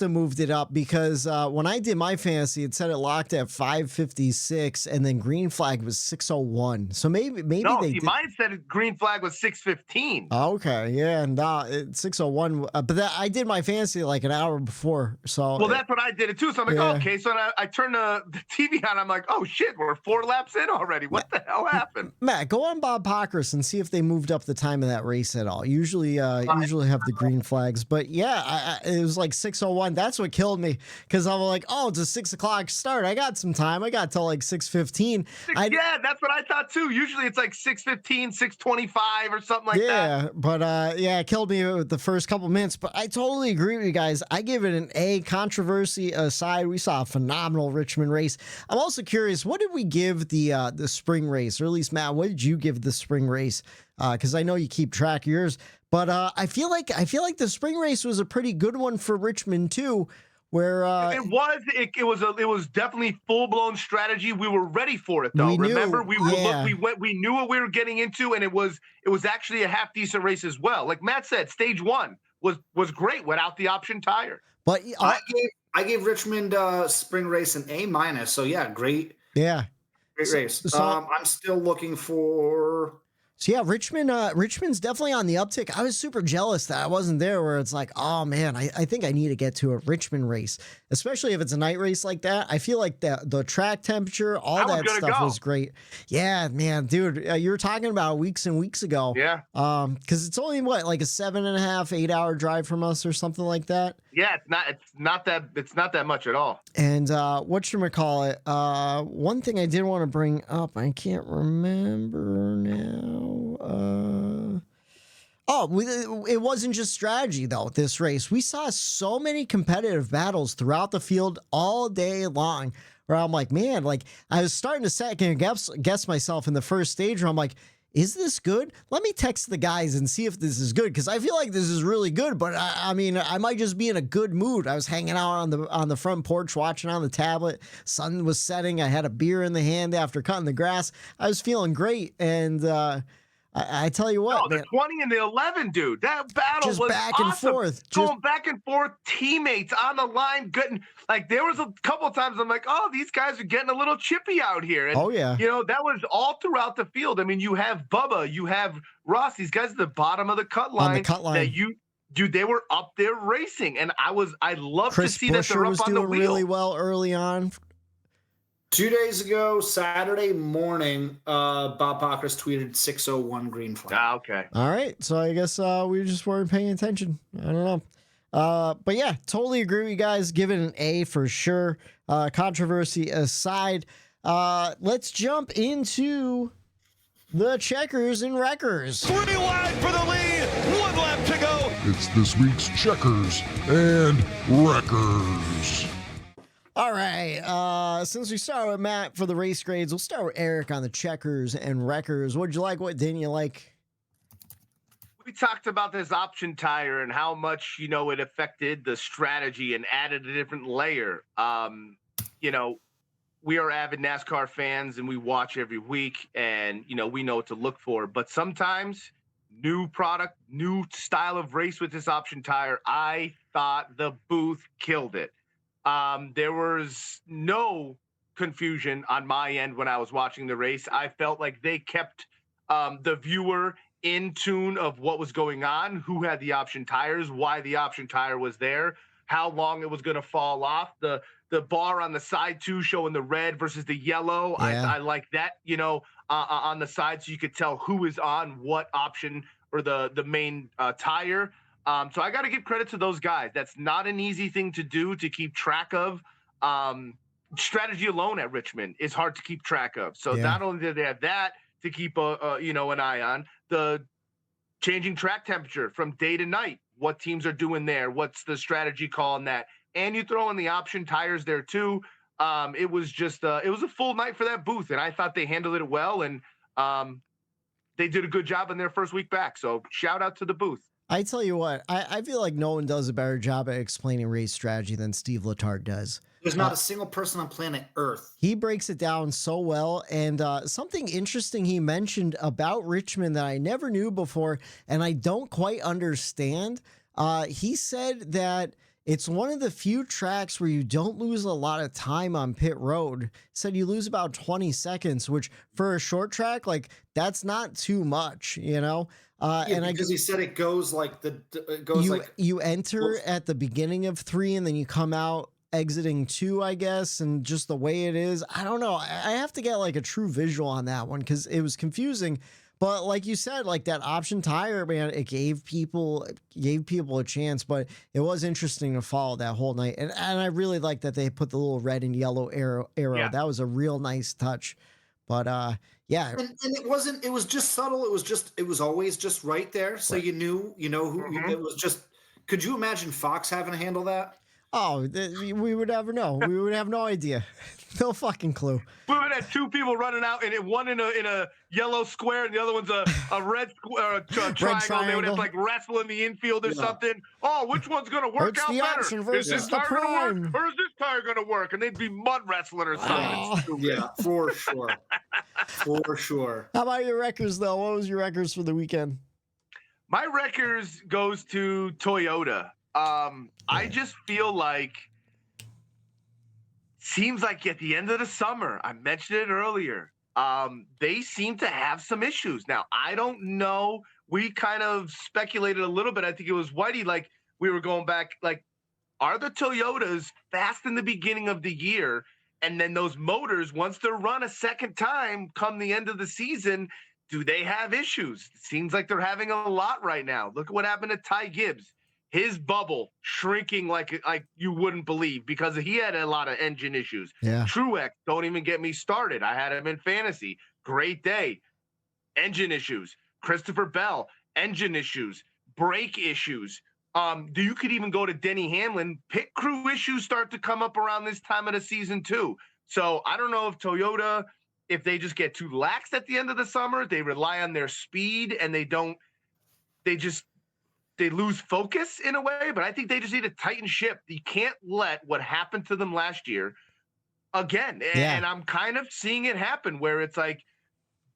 have moved it up because when I did my fantasy, it said it locked at 5:56, and then green flag was 6:01. So maybe no, they did. Mine said green flag was 6:15. Okay, yeah, and it's 6:01. But I did my fantasy like an hour before. So well, that's what I did it too. So I'm like, oh, okay. So I turned the TV on. I'm like, oh shit, we're 4 laps in already. What the hell happened? Matt, go on Bob Pockers and see if they moved up the time of that race at all. Usually have the green flags, but yeah, it was like 6:01. That's what killed me because I'm like, oh, it's a 6 o'clock start. I got some time. I got till like 6:15. Yeah, that's what I thought too. Usually it's like 6:15, 6:25 or something like that. Yeah, but yeah, it killed me with the first couple minutes. But I totally agree with you guys. I give it an A. Controversy aside, we saw a phenomenal Richmond race. I'm also curious, what did we give the spring race, or at least Matt, what did you give the spring race? Because I know you keep track of yours, but I feel like the spring race was a pretty good one for Richmond too. Where it was definitely full blown strategy. We were ready for it though. Remember, we knew what we were getting into, and it was actually a half decent race as well. Like Matt said, stage 1 was great without the option tire. But I gave Richmond spring race an A-. So yeah, great. Yeah, great race. So, I'm still looking for. So yeah, Richmond's definitely on the uptick. I was super jealous that I wasn't there where it's like, oh man, I think I need to get to a Richmond race, especially if it's a night race like that. I feel like the track temperature, all that stuff was great. Yeah, man, dude, you were talking about weeks and weeks ago. Yeah. Because it's only like a 7.5, 8 hour drive from us or something like that. Yeah, it's not that much at all. And whatchamacallit, one thing I did want to bring up, I can't remember now. It wasn't just strategy though. This race, we saw so many competitive battles throughout the field all day long. Where I'm like, man, like I was starting to second guess myself in the first stage. Where I'm like, is this good? Let me text the guys and see if this is good because I feel like this is really good. But I mean, I might just be in a good mood. I was hanging out on the front porch watching on the tablet. Sun was setting. I had a beer in the hand after cutting the grass. I was feeling great, and I tell you what, the 20 and the 11, dude, that battle just was back awesome. And forth, going back and forth, teammates on the line, getting like there was a couple of times I'm like, oh, these guys are getting a little chippy out here. And, oh yeah, you know that was all throughout the field. I mean, you have Bubba, you have Ross, these guys at the bottom of the cut line. On the cut line. dude, they were up there racing, and I love to see that they're was up on the doing wheel. really well early on. 2 days ago, Saturday morning, Bob Bacchus tweeted 6:01 green flag. Ah, okay. All right, so I guess we just weren't paying attention. I don't know. But yeah, totally agree with you guys. Give it an A for sure. Controversy aside, let's jump into the checkers and wreckers. 3 wide for the lead. 1 lap to go. It's this week's checkers and wreckers. All right. Since we started with Matt for the race grades, we'll start with Eric on the checkers and wreckers. What'd you like? What didn't you like? We talked about this option tire and how much, it affected the strategy and added a different layer. We are avid NASCAR fans and we watch every week and, we know what to look for. But sometimes new product, new style of race with this option tire, I thought the booth killed it. There was no confusion on my end when I was watching the race. I felt like they kept the viewer in tune of what was going on, who had the option tires, why the option tire was there, how long it was going to fall off. The bar on the side too, showing the red versus the yellow. Yeah. I like that, on the side, so you could tell who is on what option or the main tire. So I got to give credit to those guys. That's not an easy thing to do, to keep track of. Strategy alone at Richmond is hard to keep track of. So not only did they have that to keep an eye on, the changing track temperature from day to night, what teams are doing there, what's the strategy call on that, and you throw in the option tires there too. It was just it was a full night for that booth, and I thought they handled it well, and they did a good job in their first week back. So shout out to the booth. I tell you what, I feel like no one does a better job at explaining race strategy than Steve Letarte does. There's not a single person on planet Earth. He breaks it down so well. And something interesting he mentioned about Richmond that I never knew before, and I don't quite understand. He said that it's one of the few tracks where you don't lose a lot of time on pit road. He said you lose about 20 seconds, which for a short track, like that's not too much, Because he said it goes like you enter at the beginning of 3 and then you come out exiting 2, I guess, and just the way it is, I don't know. I have to get like a true visual on that one because it was confusing. But like you said, like that option tire, man, it gave people a chance. But it was interesting to follow that whole night, and I really like that they put the little red and yellow arrow. Yeah. That was a real nice touch. But yeah, and it wasn't. It was just subtle. It was always just right there, so you knew who. Mm-hmm. It was just. Could you imagine Fox having to handle that? Oh, we would never know. We would have no idea. No fucking clue. We would have 2 people running out, and one in a yellow square, and the other one's a red square, triangle. They would have to like wrestle in the infield or something. Oh, which one's going to work It's out the better? option Is versus this the tire going to prime. work, or is this tire going to work? And they'd be mud wrestling or something. Yeah, for sure. For sure. How about your wreckers, though? What was your wreckers for the weekend? My wreckers goes to Toyota. I just feel like, seems like at the end of the summer, I mentioned it earlier, they seem to have some issues. Now, I don't know. We kind of speculated a little bit. I think it was Whitey, like we were going back, like, are the Toyotas fast in the beginning of the year? And then those motors, once they're run a second time, come the end of the season, do they have issues? It seems like they're having a lot right now. Look at what happened to Ty Gibbs. His bubble shrinking like you wouldn't believe because he had a lot of engine issues. Yeah. Truex, don't even get me started. I had him in fantasy. Great day. Engine issues. Christopher Bell, engine issues. Brake issues. You could even go to Denny Hamlin. Pit crew issues start to come up around this time of the season too. So I don't know if Toyota, if they just get too lax at the end of the summer, they rely on their speed and they lose focus in a way, but I think they just need to tighten ship. You can't let what happened to them last year again. And I'm kind of seeing it happen where it's like,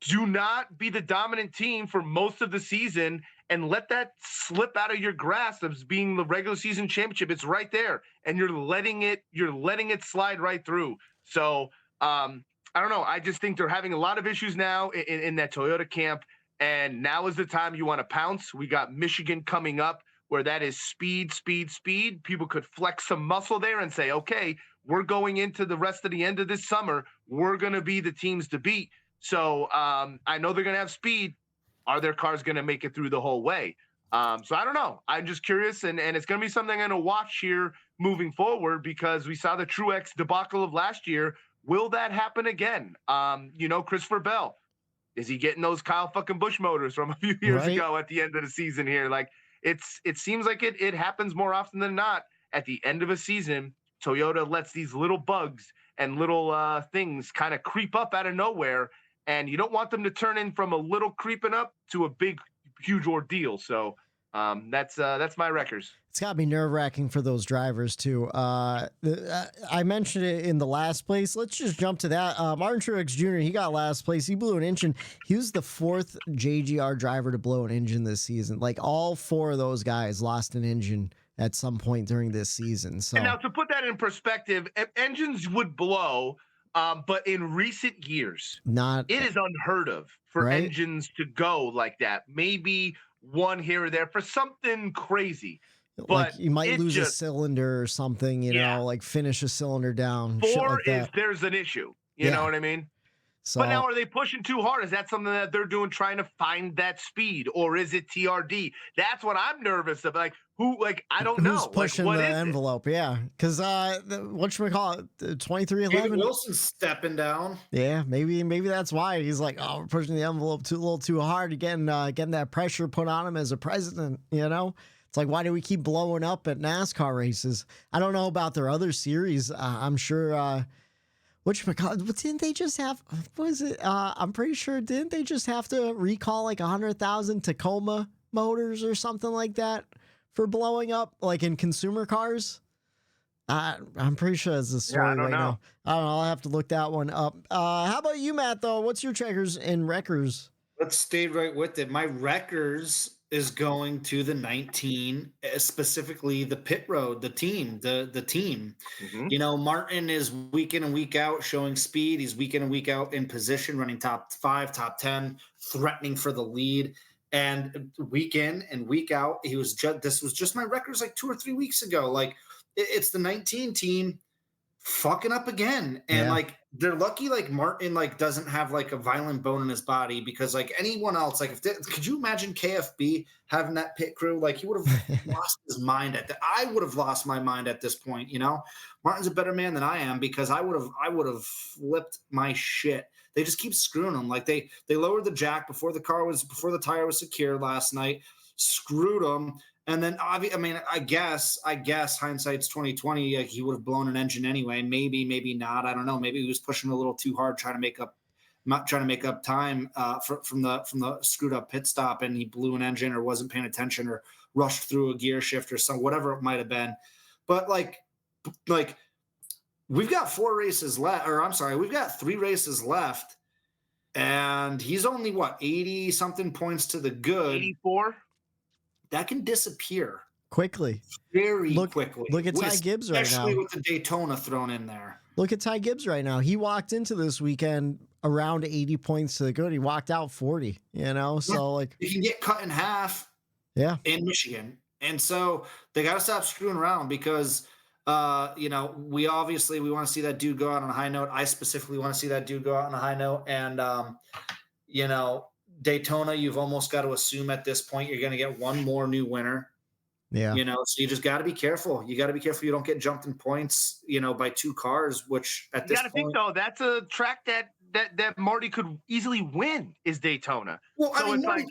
do not be the dominant team for most of the season and let that slip out of your grasp of being the regular season championship. It's right there and you're letting it slide right through. So I don't know. I just think they're having a lot of issues now in that Toyota camp. And now is the time you want to pounce. We got Michigan coming up. where that is speed, speed, speed. People could flex some muscle there and say, okay, we're going into the rest of the end of this summer. We're going to be the teams to beat. So I know they're going to have speed. Are their cars going to make it through the whole way? So I don't know. I'm just curious, and it's going to be something I'm going to watch here moving forward, because we saw the Truex debacle of last year. Will that happen again? Christopher Bell, is he getting those Kyle fucking Busch motors from a few years ago at the end of the season here? Like, it seems like it happens more often than not at the end of a season. Toyota lets these little bugs and little things kind of creep up out of nowhere, and you don't want them to turn in from a little creeping up to a big, huge ordeal. So that's my Wreckers. It's got to be nerve-wracking for those drivers, too. I mentioned it in the last place. Let's just jump to that. Martin Truex Jr., he got last place. He blew an engine. He was the 4th JGR driver to blow an engine this season. Like, all 4 of those guys lost an engine at some point during this season. So, and now, to put that in perspective, engines would blow, but in recent years, it is unheard of for engines to go like that. Maybe one here or there for something crazy. But like you might lose a cylinder or something, you know, like finish a cylinder down. 4 is there's an issue. You know what I mean? So, but now, are they pushing too hard? Is that something that they're doing, trying to find that speed, or is it TRD? That's what I'm nervous about. Like, I don't know. Who's pushing the envelope? Yeah, because whatchamacallit, 2311. Wilson's stepping down. Yeah, maybe that's why he's like, oh, we're pushing the envelope a little too hard, getting that pressure put on him as a president. You know. It's like, why do we keep blowing up at NASCAR races? I don't know about their other series. I'm sure. Didn't they just have? What is it? I'm pretty sure. Didn't they just have to recall like 100,000 Tacoma motors or something like that for blowing up, like in consumer cars? I'm pretty sure it's the story right now. I don't know. I'll have to look that one up. How about you, Matt? Though, what's your checkers and wreckers? Let's stay right with it. My wreckers is going to the 19, specifically the pit road, the team. Mm-hmm. You know, Martin is week in and week out showing speed. He's week in and week out in position, running top 5, top 10, threatening for the lead. And week in and week out, this was just my records like 2 or 3 weeks ago. Like, it's the 19 team fucking up again. And like, they're lucky like Martin like doesn't have like a violent bone in his body, because like anyone else, like could you imagine KFB having that pit crew? Like, he would have lost his mind I would have lost my mind at this point. You know, Martin's a better man than I am, because I would have flipped my shit. They just keep screwing him. Like, they lowered the jack before the tire was secure last night, screwed him. And then, I guess hindsight's 2020. Like, he would have blown an engine anyway. Maybe not. I don't know. Maybe he was pushing a little too hard, trying to make up time from the screwed up pit stop, and he blew an engine, or wasn't paying attention, or rushed through a gear shift, or whatever it might have been. But like we've got 4 races left, or I'm sorry, we've got 3 races left, and he's only 80 something points to the good. 84. That can disappear quickly, very quickly. Look at Ty Gibbs right now, especially with the Daytona thrown in there. Look at Ty Gibbs right now. He walked into this weekend around 80 points to the good. He walked out 40. You know, so like you can get cut in half. Yeah, in Michigan, and so they got to stop screwing around, because we obviously want to see that dude go out on a high note. I specifically want to see that dude go out on a high note, and Daytona, you've almost got to assume at this point you're going to get one more new winner. Yeah. So you just got to be careful. You got to be careful you don't get jumped in points, by 2 cars, which at this point. You got to think, though, that's a track that Marty could easily win, is Daytona. Well, so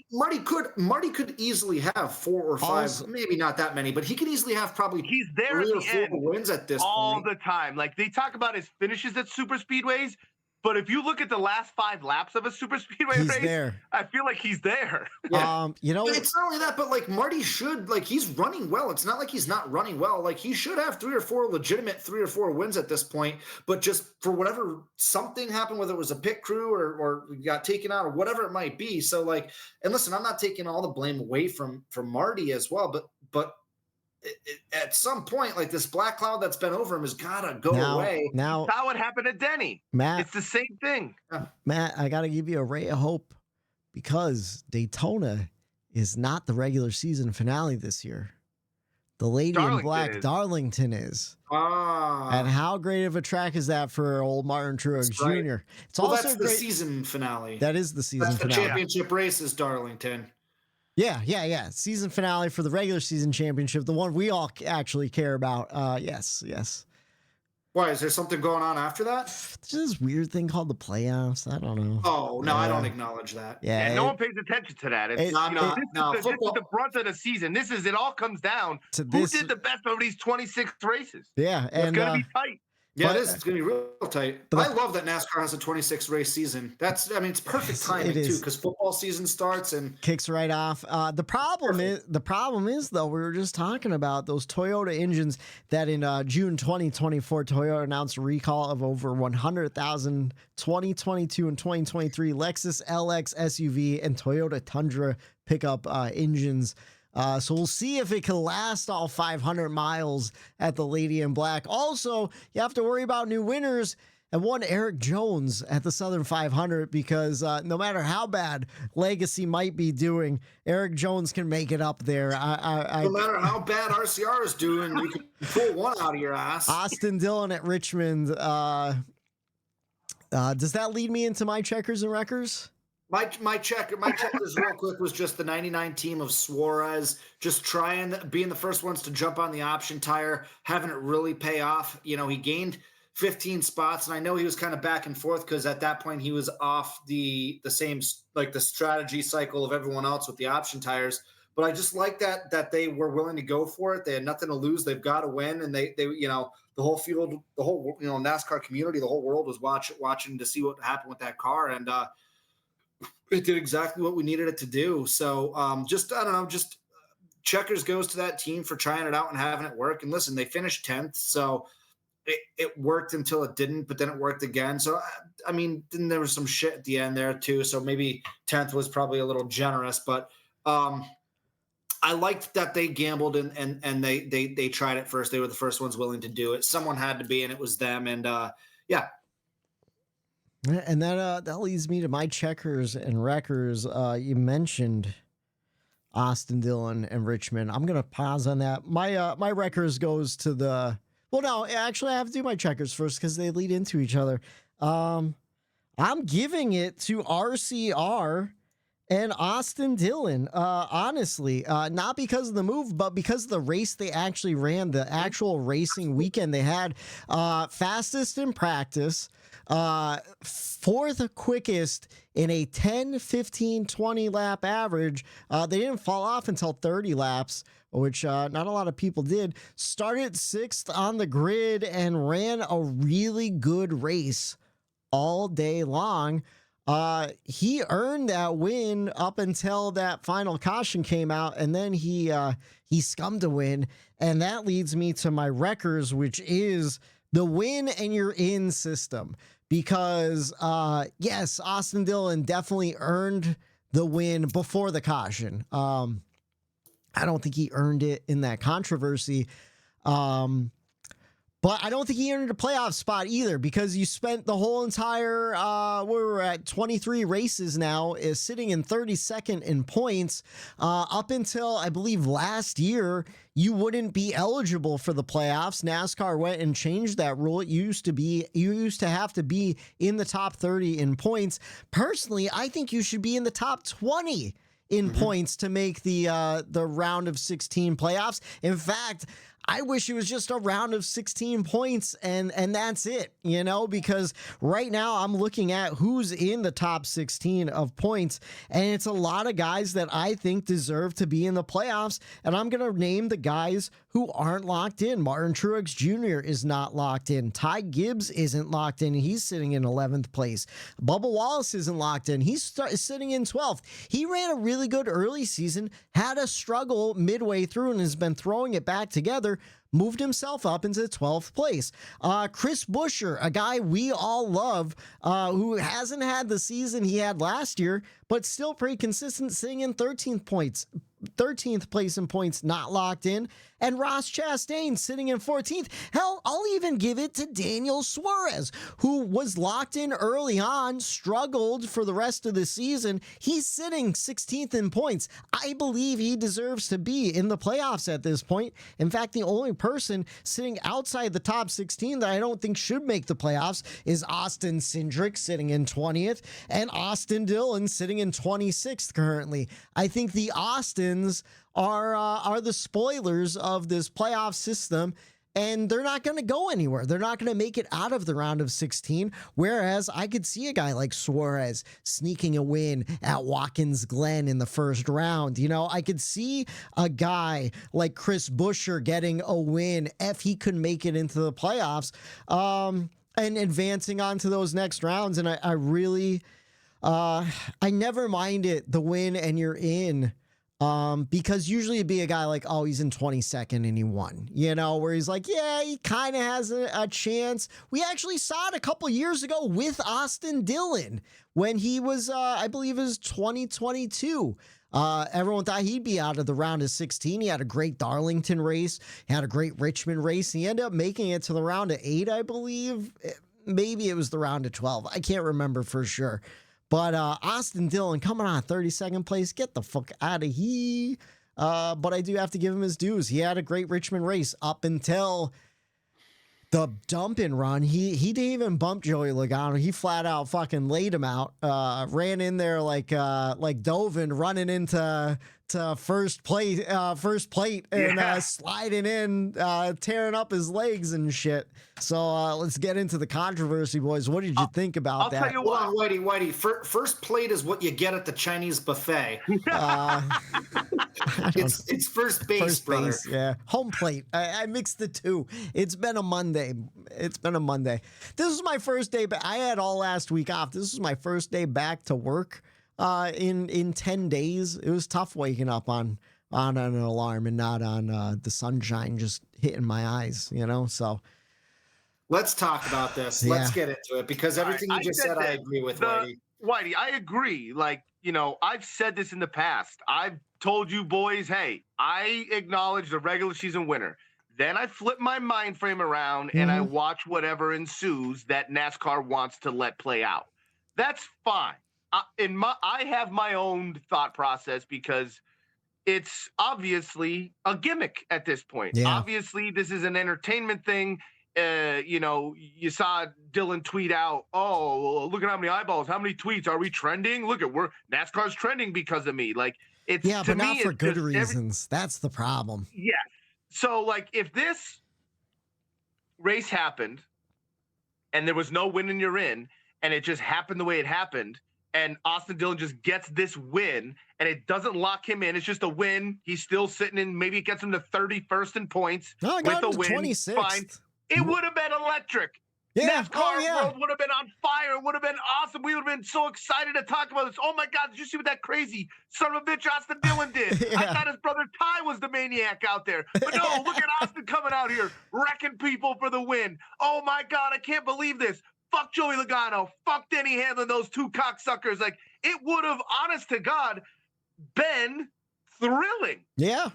Marty could easily have 4 or 5, maybe not that many, but he could easily have probably he's there 3 at or the 4 end wins at this all point. The time. Like, they talk about his finishes at super speedways. But if you look at the last 5 laps of a super speedway race, there. I feel like he's there. Yeah. But it's not only that, but like Marty should, like, he's running well. It's not like he's not running well. Like, he should have 3 or 4 legitimate 3 or 4 wins at this point. But just for whatever, something happened, whether it was a pit crew or got taken out or whatever it might be. So like, and listen, I'm not taking all the blame away from Marty as well, but at some point, like, this black cloud that's been over him has got to go away. Now, that's what happened to Denny. Matt, it's the same thing. Matt, I got to give you a ray of hope, because Daytona is not the regular season finale this year. The lady in Darlington black, is. Darlington is. Ah. And how great of a track is that for old Martin Truex That's right. Jr.? It's Well, also that's the great. season finale. That is the season That's the finale. championship race is Darlington. Yeah. Season finale for the regular season championship, the one we all actually care about. Yes. Why, is there something going on after that? There's this weird thing called the playoffs. I don't know. Oh, no, I don't acknowledge that. Yeah. And no one pays attention to that. It's, It- you know, no, this is the brunt of the season. It all comes down To who this- did the best over these 26 races. Yeah. It's And going to be tight. Yeah, But- it is. It's going to be real tight. But I love that NASCAR has a 26 race season. It's perfect timing it too, is. because football season starts and kicks right off. The problem is though, we were just talking about those Toyota engines that in June 2024 Toyota announced a recall of over 100,000 2022 and 2023 Lexus LX SUV and Toyota Tundra pickup engines. So we'll see if it can last all 500 miles at the Lady in Black. Also, you have to worry about new winners and one Eric Jones at the Southern 500 because no matter how bad Legacy might be doing, Eric Jones can make it up there. no matter how bad RCR is doing, you can pull one out of your ass. Austin Dillon at Richmond. Does that lead me into my checkers and wreckers? My checkers real quick was just the 99 team of Suarez just being the first ones to jump on the option tire, having it really pay off. You know, he gained 15 spots, and I know he was kind of back and forth because at that point he was off the same, like the strategy cycle of everyone else with the option tires. But I just like that they were willing to go for it. They had nothing to lose. They've got to win, and they the whole field, the whole NASCAR community, the whole world was watching to see what happened with that car, and it did exactly what we needed it to do. So checkers goes to that team for trying it out and having it work. And listen, they finished 10th, so it worked until it didn't, but then it worked again. So, I mean, then there was some shit at the end there too. So maybe 10th was probably a little generous, but I liked that they gambled and they tried it first. They were the first ones willing to do it. Someone had to be, and it was them. And yeah. And that leads me to my checkers and wreckers. You mentioned Austin Dillon and Richmond. I'm gonna pause on that. My wreckers goes to the. Well, no, actually, I have to do my checkers first because they lead into each other. I'm giving it to RCR and Austin Dillon. Honestly, not because of the move, but because of the race they actually ran, the actual racing weekend they had. Fastest in practice. Fourth quickest in a 10, 15, 20 lap average. They didn't fall off until 30 laps, which not a lot of people did. Started sixth on the grid and ran a really good race all day long. He earned that win up until that final caution came out, and then he scummed a win. And that leads me to my wreckers, which is the win and you're in system. Because, yes, Austin Dillon definitely earned the win before the caution. I don't think he earned it in that controversy. But I don't think he earned a playoff spot either because you spent the whole entire, we're at 23 races now, is sitting in 32nd in points. Up until, I believe, last year, you wouldn't be eligible for the playoffs. NASCAR went and changed that rule. You used to have to be in the top 30 in points. Personally, I think you should be in the top 20 in points to make the round of 16 playoffs. In fact, I wish it was just a round of 16 points and that's it, because right now I'm looking at who's in the top 16 of points, and it's a lot of guys that I think deserve to be in the playoffs, and I'm going to name the guys who aren't locked in. Martin Truex Jr. is not locked in. Ty Gibbs isn't locked in. He's sitting in 11th place. Bubba Wallace isn't locked in. He's sitting in 12th. He ran a really good early season, had a struggle midway through, and has been throwing it back together. Moved himself up into 12th place. Chris Buescher, a guy we all love, who hasn't had the season he had last year, but still pretty consistent, sitting in 13th 13th place in points, not locked in. And Ross Chastain sitting in 14th. Hell, I'll even give it to Daniel Suarez, who was locked in early on, struggled for the rest of the season. He's sitting 16th in points. I believe he deserves to be in the playoffs at this point. In fact, the only person sitting outside the top 16 that I don't think should make the playoffs is Austin Cindric sitting in 20th and Austin Dillon sitting in 26th currently. I think the Austins are the spoilers of this playoff system, and they're not going to go anywhere. They're not going to make it out of the round of 16, whereas I could see a guy like Suarez sneaking a win at Watkins Glen in the first round. You know, I could see a guy like Chris Buescher getting a win if he could make it into the playoffs and advancing on to those next rounds. And I really, I never mind it, the win and you're in. Because usually it'd be a guy like, oh, he's in 22nd and he won, you know, where he's like, yeah, he kind of has a chance. We actually saw it a couple years ago with Austin Dillon when he was, I believe it was 2022. Everyone thought he'd be out of the round of 16. He had a great Darlington race. He had a great Richmond race. He ended up making it to the round of 8, I believe. Maybe it was the round of 12. I can't remember for sure. But Austin Dillon coming on 32nd place. Get the fuck out of here. But I do have to give him his dues. He had a great Richmond race up until the dump-in run. He didn't even bump Joey Logano. He flat out fucking laid him out. Ran in there like Dovin running into first plate and sliding in, tearing up his legs and shit. So let's get into the controversy, boys. What did you think about that? I'll tell you what, Whitey. First plate is what you get at the Chinese buffet. It's first base, brother. Yeah, home plate. I mixed the two. It's been a Monday. This is my first day back. I had all last week off. This is my first day back to work. In 10 days. It was tough waking up on an alarm and not on the sunshine just hitting my eyes, you know? So let's talk about this. Yeah. Let's get into it because everything you just said, I agree with, Whitey. Whitey, I agree. Like, you know, I've said this in the past. I've told you boys, hey, I acknowledge the regular season winner. Then I flip my mind frame around and I watch whatever ensues that NASCAR wants to let play out. That's fine. I have my own thought process because it's obviously a gimmick at this point. Yeah. Obviously, this is an entertainment thing. You know, you saw Dillon tweet out, oh, look at how many eyeballs, how many tweets, are we trending? Look at NASCAR's trending because of me. Like, it's, yeah, to but me, not for good reasons. That's the problem. Yes. So, like, if this race happened and there was no win and you're in, and it just happened the way it happened, and Austin Dillon just gets this win, and it doesn't lock him in. It's just a win. He's still sitting in. Maybe it gets him to 31st in points. No, I got with him a to win. 26th. Fine. It would have been electric. Yeah. NASCAR world would have been on fire. It would have been awesome. We would have been so excited to talk about this. Oh, my God, did you see what that crazy son of a bitch Austin Dillon did? Yeah. I thought his brother Ty was the maniac out there. But no, look at Austin coming out here, wrecking people for the win. Oh, my God, I can't believe this. Fuck Joey Logano. Fuck Denny Hamlin, those two cocksuckers. Like, it would have, honest to God, been thrilling. Yeah.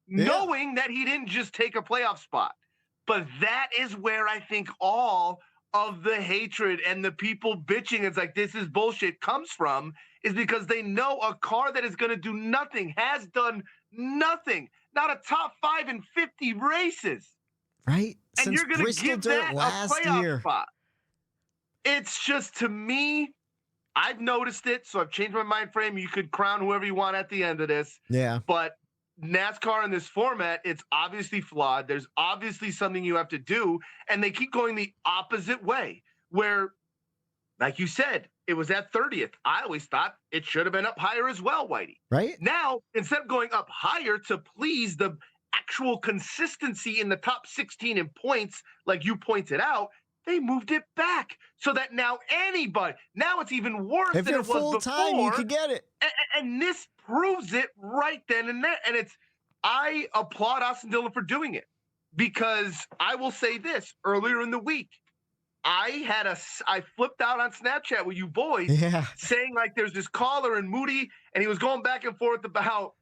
Knowing that he didn't just take a playoff spot. But that is where I think all of the hatred and the people bitching, it's like, this is bullshit, comes from, is because they know a car that is going to do nothing, has done nothing, not a top 5 in 50 races. Right. And Since you're going to Bristol give Dirt that a last playoff year. spot. It's just, to me, I've noticed it, so I've changed my mind frame. You could crown whoever you want at the end of this. Yeah. But NASCAR in this format, it's obviously flawed. There's obviously something you have to do, and they keep going the opposite way, where, like you said, it was at 30th. I always thought it should have been up higher as well, Whitey. Right. Now, instead of going up higher to please the actual consistency in the top 16 in points, like you pointed out, they moved it back so that now it's even worse If than you're it was full before. time, you could get it. And this proves it right then and there. And I applaud Austin Dillon for doing it, because I will say this: earlier in the week, I flipped out on Snapchat with you boys, saying like there's this caller and Moody, and he was going back and forth about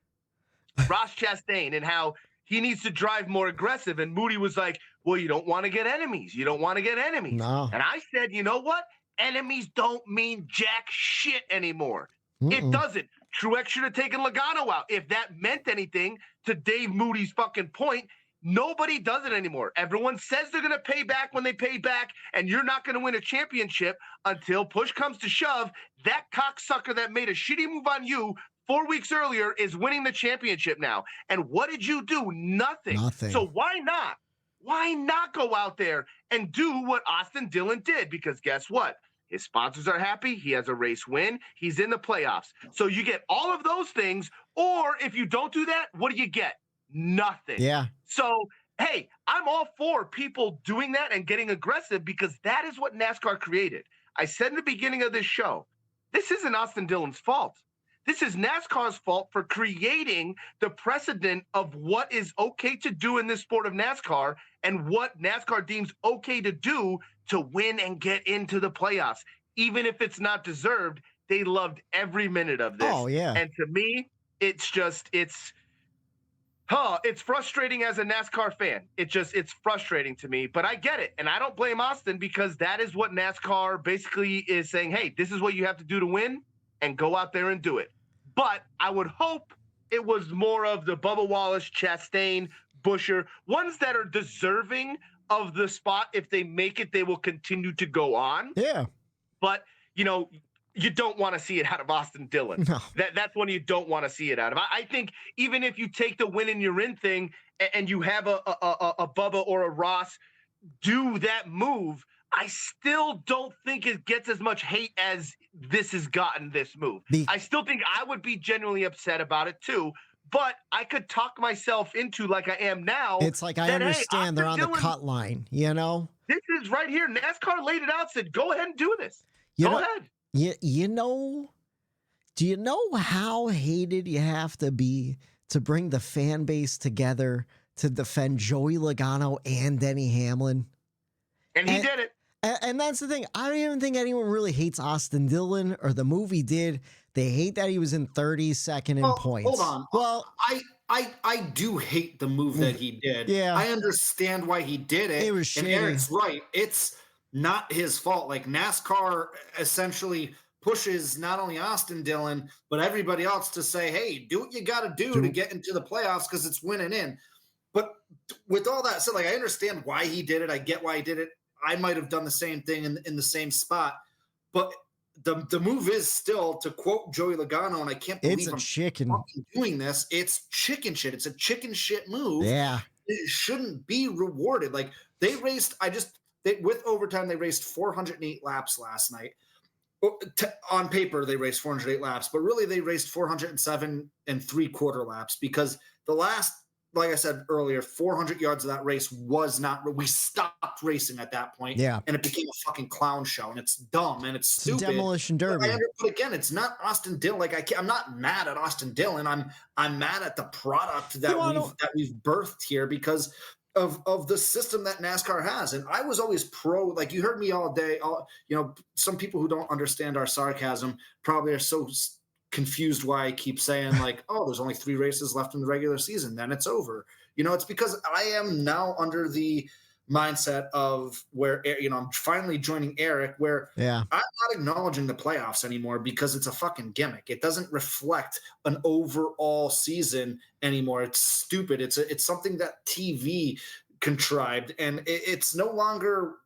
Ross Chastain, and how he needs to drive more aggressive. And Moody was like, well, you don't want to get enemies. You don't want to get enemies. No. And I said, you know what? Enemies don't mean jack shit anymore. It doesn't. Truex should have taken Logano out. If that meant anything to Dave Moody's fucking point, nobody does it anymore. Everyone says they're going to pay back when they pay back, and you're not going to win a championship until push comes to shove. That cocksucker that made a shitty move on you 4 weeks earlier is winning the championship now. And what did you do? Nothing. So why not? Why not go out there and do what Austin Dillon did? Because guess what? His sponsors are happy. He has a race win. He's in the playoffs. So you get all of those things. Or if you don't do that, what do you get? Nothing. Yeah. So, hey, I'm all for people doing that and getting aggressive because that is what NASCAR created. I said in the beginning of this show, this isn't Austin Dillon's fault. This is NASCAR's fault for creating the precedent of what is okay to do in this sport of NASCAR and what NASCAR deems okay to do to win and get into the playoffs. Even if it's not deserved, they loved every minute of this. Oh, yeah. And to me, it's frustrating as a NASCAR fan. It's frustrating to me, but I get it. And I don't blame Austin because that is what NASCAR basically is saying. Hey, this is what you have to do to win and go out there and do it. But I would hope it was more of the Bubba Wallace, Chastain, Buescher, ones that are deserving of the spot. If they make it, they will continue to go on. Yeah. But, you don't want to see it out of Austin Dillon. No. That's one you don't want to see it out of. I think even if you take the win and you're in thing and you have a Bubba or a Ross do that move, I still don't think it gets as much hate as this has gotten this move. I still think I would be genuinely upset about it too, but I could talk myself into like I am now. It's like I understand they're on the cut line, This is right here. NASCAR laid it out, said, go ahead and do this. Go ahead. Do you know how hated you have to be to bring the fan base together to defend Joey Logano and Denny Hamlin? And he did it. And that's the thing. I don't even think anyone really hates Austin Dillon or the movie did. They hate that he was in 32nd in points. Hold on. Well, I do hate the move that he did. Yeah. I understand why he did it. It was shitty. And Eric's right. It's not his fault. Like NASCAR essentially pushes not only Austin Dillon, but everybody else to say, hey, do what you got to do to get into the playoffs because it's winning in. But with all that said, like, I understand why he did it. I get why he did it. I might have done the same thing in the same spot. But the move is still, to quote Joey Logano, and I can't believe I'm fucking doing this. It's chicken shit. It's a chicken shit move. Yeah. It shouldn't be rewarded. Like they raced, with overtime, they raced 408 laps last night. On paper, they raced 408 laps, but really they raced 407 3/4 laps because the last, like I said earlier, 400 yards of that race was not. We stopped racing at that point, and it became a fucking clown show, and it's dumb and it's stupid. Demolition Derby. But again, it's not Austin Dillon. Like I'm not mad at Austin Dillon. I'm mad at the product that we've birthed here because of the system that NASCAR has. And I was always pro, like you heard me all day. Some people who don't understand our sarcasm probably are so confused why I keep saying like, oh, there's only 3 races left in the regular season, then it's over. It's because I am now under the mindset of where, I'm finally joining Eric, where I'm not acknowledging the playoffs anymore because it's a fucking gimmick. It doesn't reflect an overall season anymore. It's stupid. It's something that TV contrived, and it's no longer.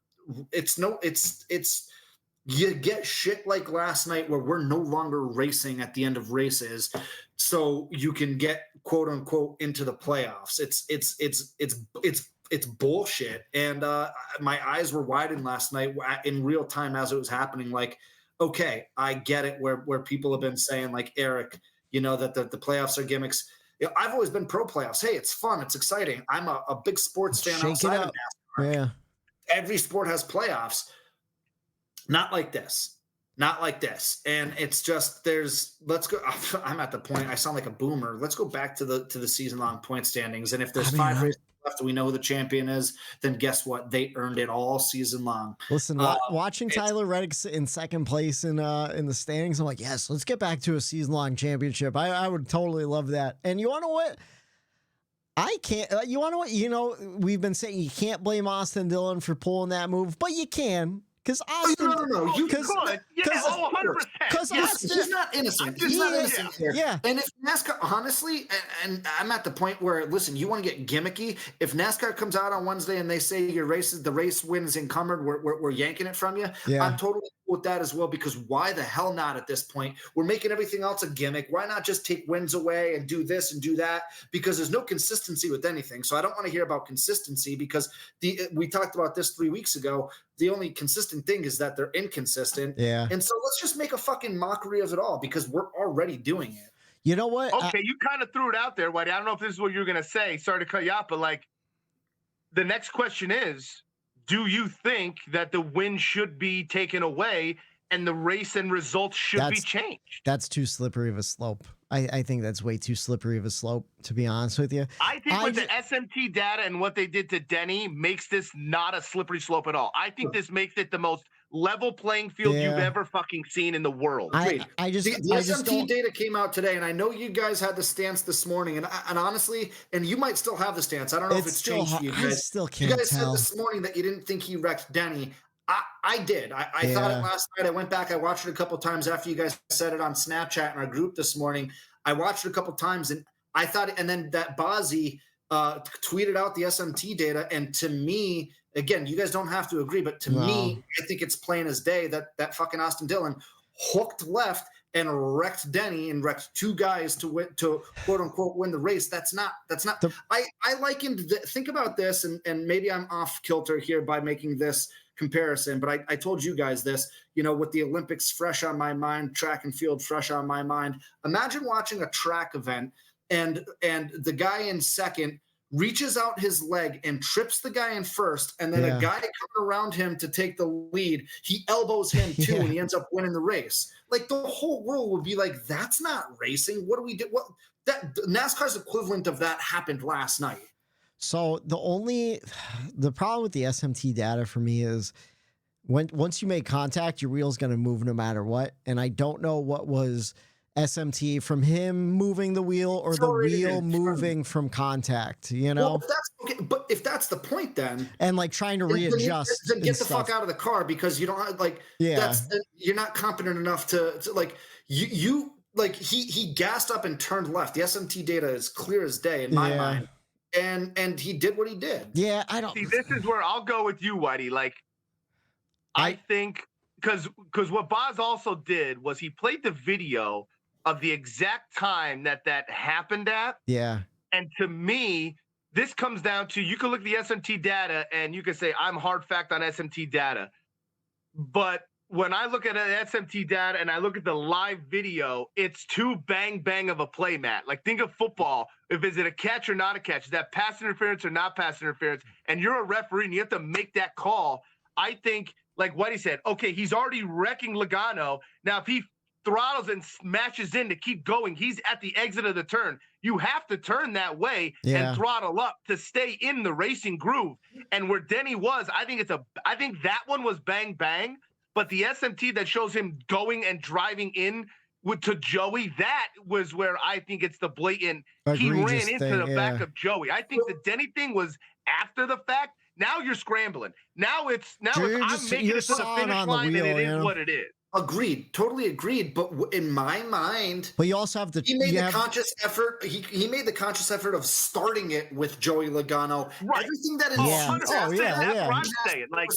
You get shit like last night where we're no longer racing at the end of races, so you can get quote unquote into the playoffs. It's bullshit. And my eyes were widened last night in real time as it was happening. Like, okay, I get it. Where people have been saying like Eric, that the playoffs are gimmicks. I've always been pro playoffs. Hey, it's fun. It's exciting. I'm a big sports fan outside of NASCAR. Yeah. Every sport has playoffs. Not like this. And it's just let's go. I'm at the point, I sound like a boomer. Let's go back to the season long point standings. And if there's 5 races left left, and we know who the champion is, then guess what? They earned it all season long. Listen, watching Tyler Reddick in second place in the standings, I'm like, yes, let's get back to a season-long championship. I would totally love that. And you want to know what? I can't. You want to what? You know, we've been saying you can't blame Austin Dillon for pulling that move, but you can. Because Austin, no, you could. Yeah, 100%. Because he's not innocent. He's not innocent here. Yeah. And if NASCAR, honestly, and I'm at the point where, listen, you want to get gimmicky. If NASCAR comes out on Wednesday and they say the race win is encumbered, we're yanking it from you. Yeah. I'm totally cool with that as well, because why the hell not at this point? We're making everything else a gimmick. Why not just take wins away and do this and do that? Because there's no consistency with anything. So I don't want to hear about consistency, because we talked about this 3 weeks ago. The only consistent thing is that they're inconsistent. Yeah. And so let's just make a fucking mockery of it all, because we're already doing it. You know what? Okay, you kind of threw it out there, Whitey. I don't know if this is what you're going to say. Sorry to cut you off, but like, the next question is, do you think that the win should be taken away and the race and results should be changed? That's too slippery of a slope. I think that's way too slippery of a slope, to be honest with you. I think with the SMT data and what they did to Denny makes this not a slippery slope at all. I think this makes it the most level playing field you've ever fucking seen in the world. The SMT data came out today, and I know you guys had the stance this morning, and honestly, and you might still have the stance. I don't know if it's changed for you guys. I still can't You guys tell. said this morning that you didn't think he wrecked Denny. I did. I thought it last night. I went back. I watched it a couple times after you guys said it on Snapchat in our group this morning. I watched it a couple times, and I thought, and then that Bozzy tweeted out the SMT data, and to me, again, you guys don't have to agree, but to me, I think it's plain as day that fucking Austin Dillon hooked left and wrecked Denny and wrecked two guys to quote unquote win the race. That's not. I likened. Think about this, and maybe I'm off kilter here by making this comparison, but I told you guys this, with the Olympics fresh on my mind, track and field fresh on my mind. Imagine watching a track event and the guy in second reaches out his leg and trips the guy in first, and then a guy coming around him to take the lead, he elbows him too, and he ends up winning the race. Like, the whole world would be like, that's not racing. What do we do? What that NASCAR's equivalent of that happened last night. So the problem with the SMT data for me is once you make contact, your wheel's going to move no matter what. And I don't know what was SMT from him moving the wheel or the wheel moving from contact, Well, but if that's the point, then and like trying to readjust, then get the fuck out of the car, because you don't have, you're not competent enough to he gassed up and turned left. The SMT data is clear as day in my mind. And he did what he did. Yeah, I don't see. This is where I'll go with you, Whitey. Like, I think because what Boz also did was he played the video of the exact time that happened at. Yeah. And to me, this comes down to, you can look at the SMT data and you can say I'm hard fact on SMT data, but when I look at an SMT data and I look at the live video, it's too bang of a play, Matt. Like, think of football. Is it a catch or not a catch? Is that pass interference or not pass interference? And you're a referee and you have to make that call. I think, like what he said, okay, he's already wrecking Logano. Now, if he throttles and smashes in to keep going, he's at the exit of the turn. You have to turn that way and throttle up to stay in the racing groove. And where Denny was, I think that one was bang. But the SMT that shows him going and driving in to Joey, that was where I think it's the blatant. He ran into the back of Joey. I think the Denny thing was after the fact. Now you're scrambling. Now I'm making it to the finish line, and it is what it is. Agreed, totally agreed. But in my mind, but you also have he made the conscious effort. He made the conscious effort of starting it with Joey Logano. Right. Everything that is That's what I'm saying. Like,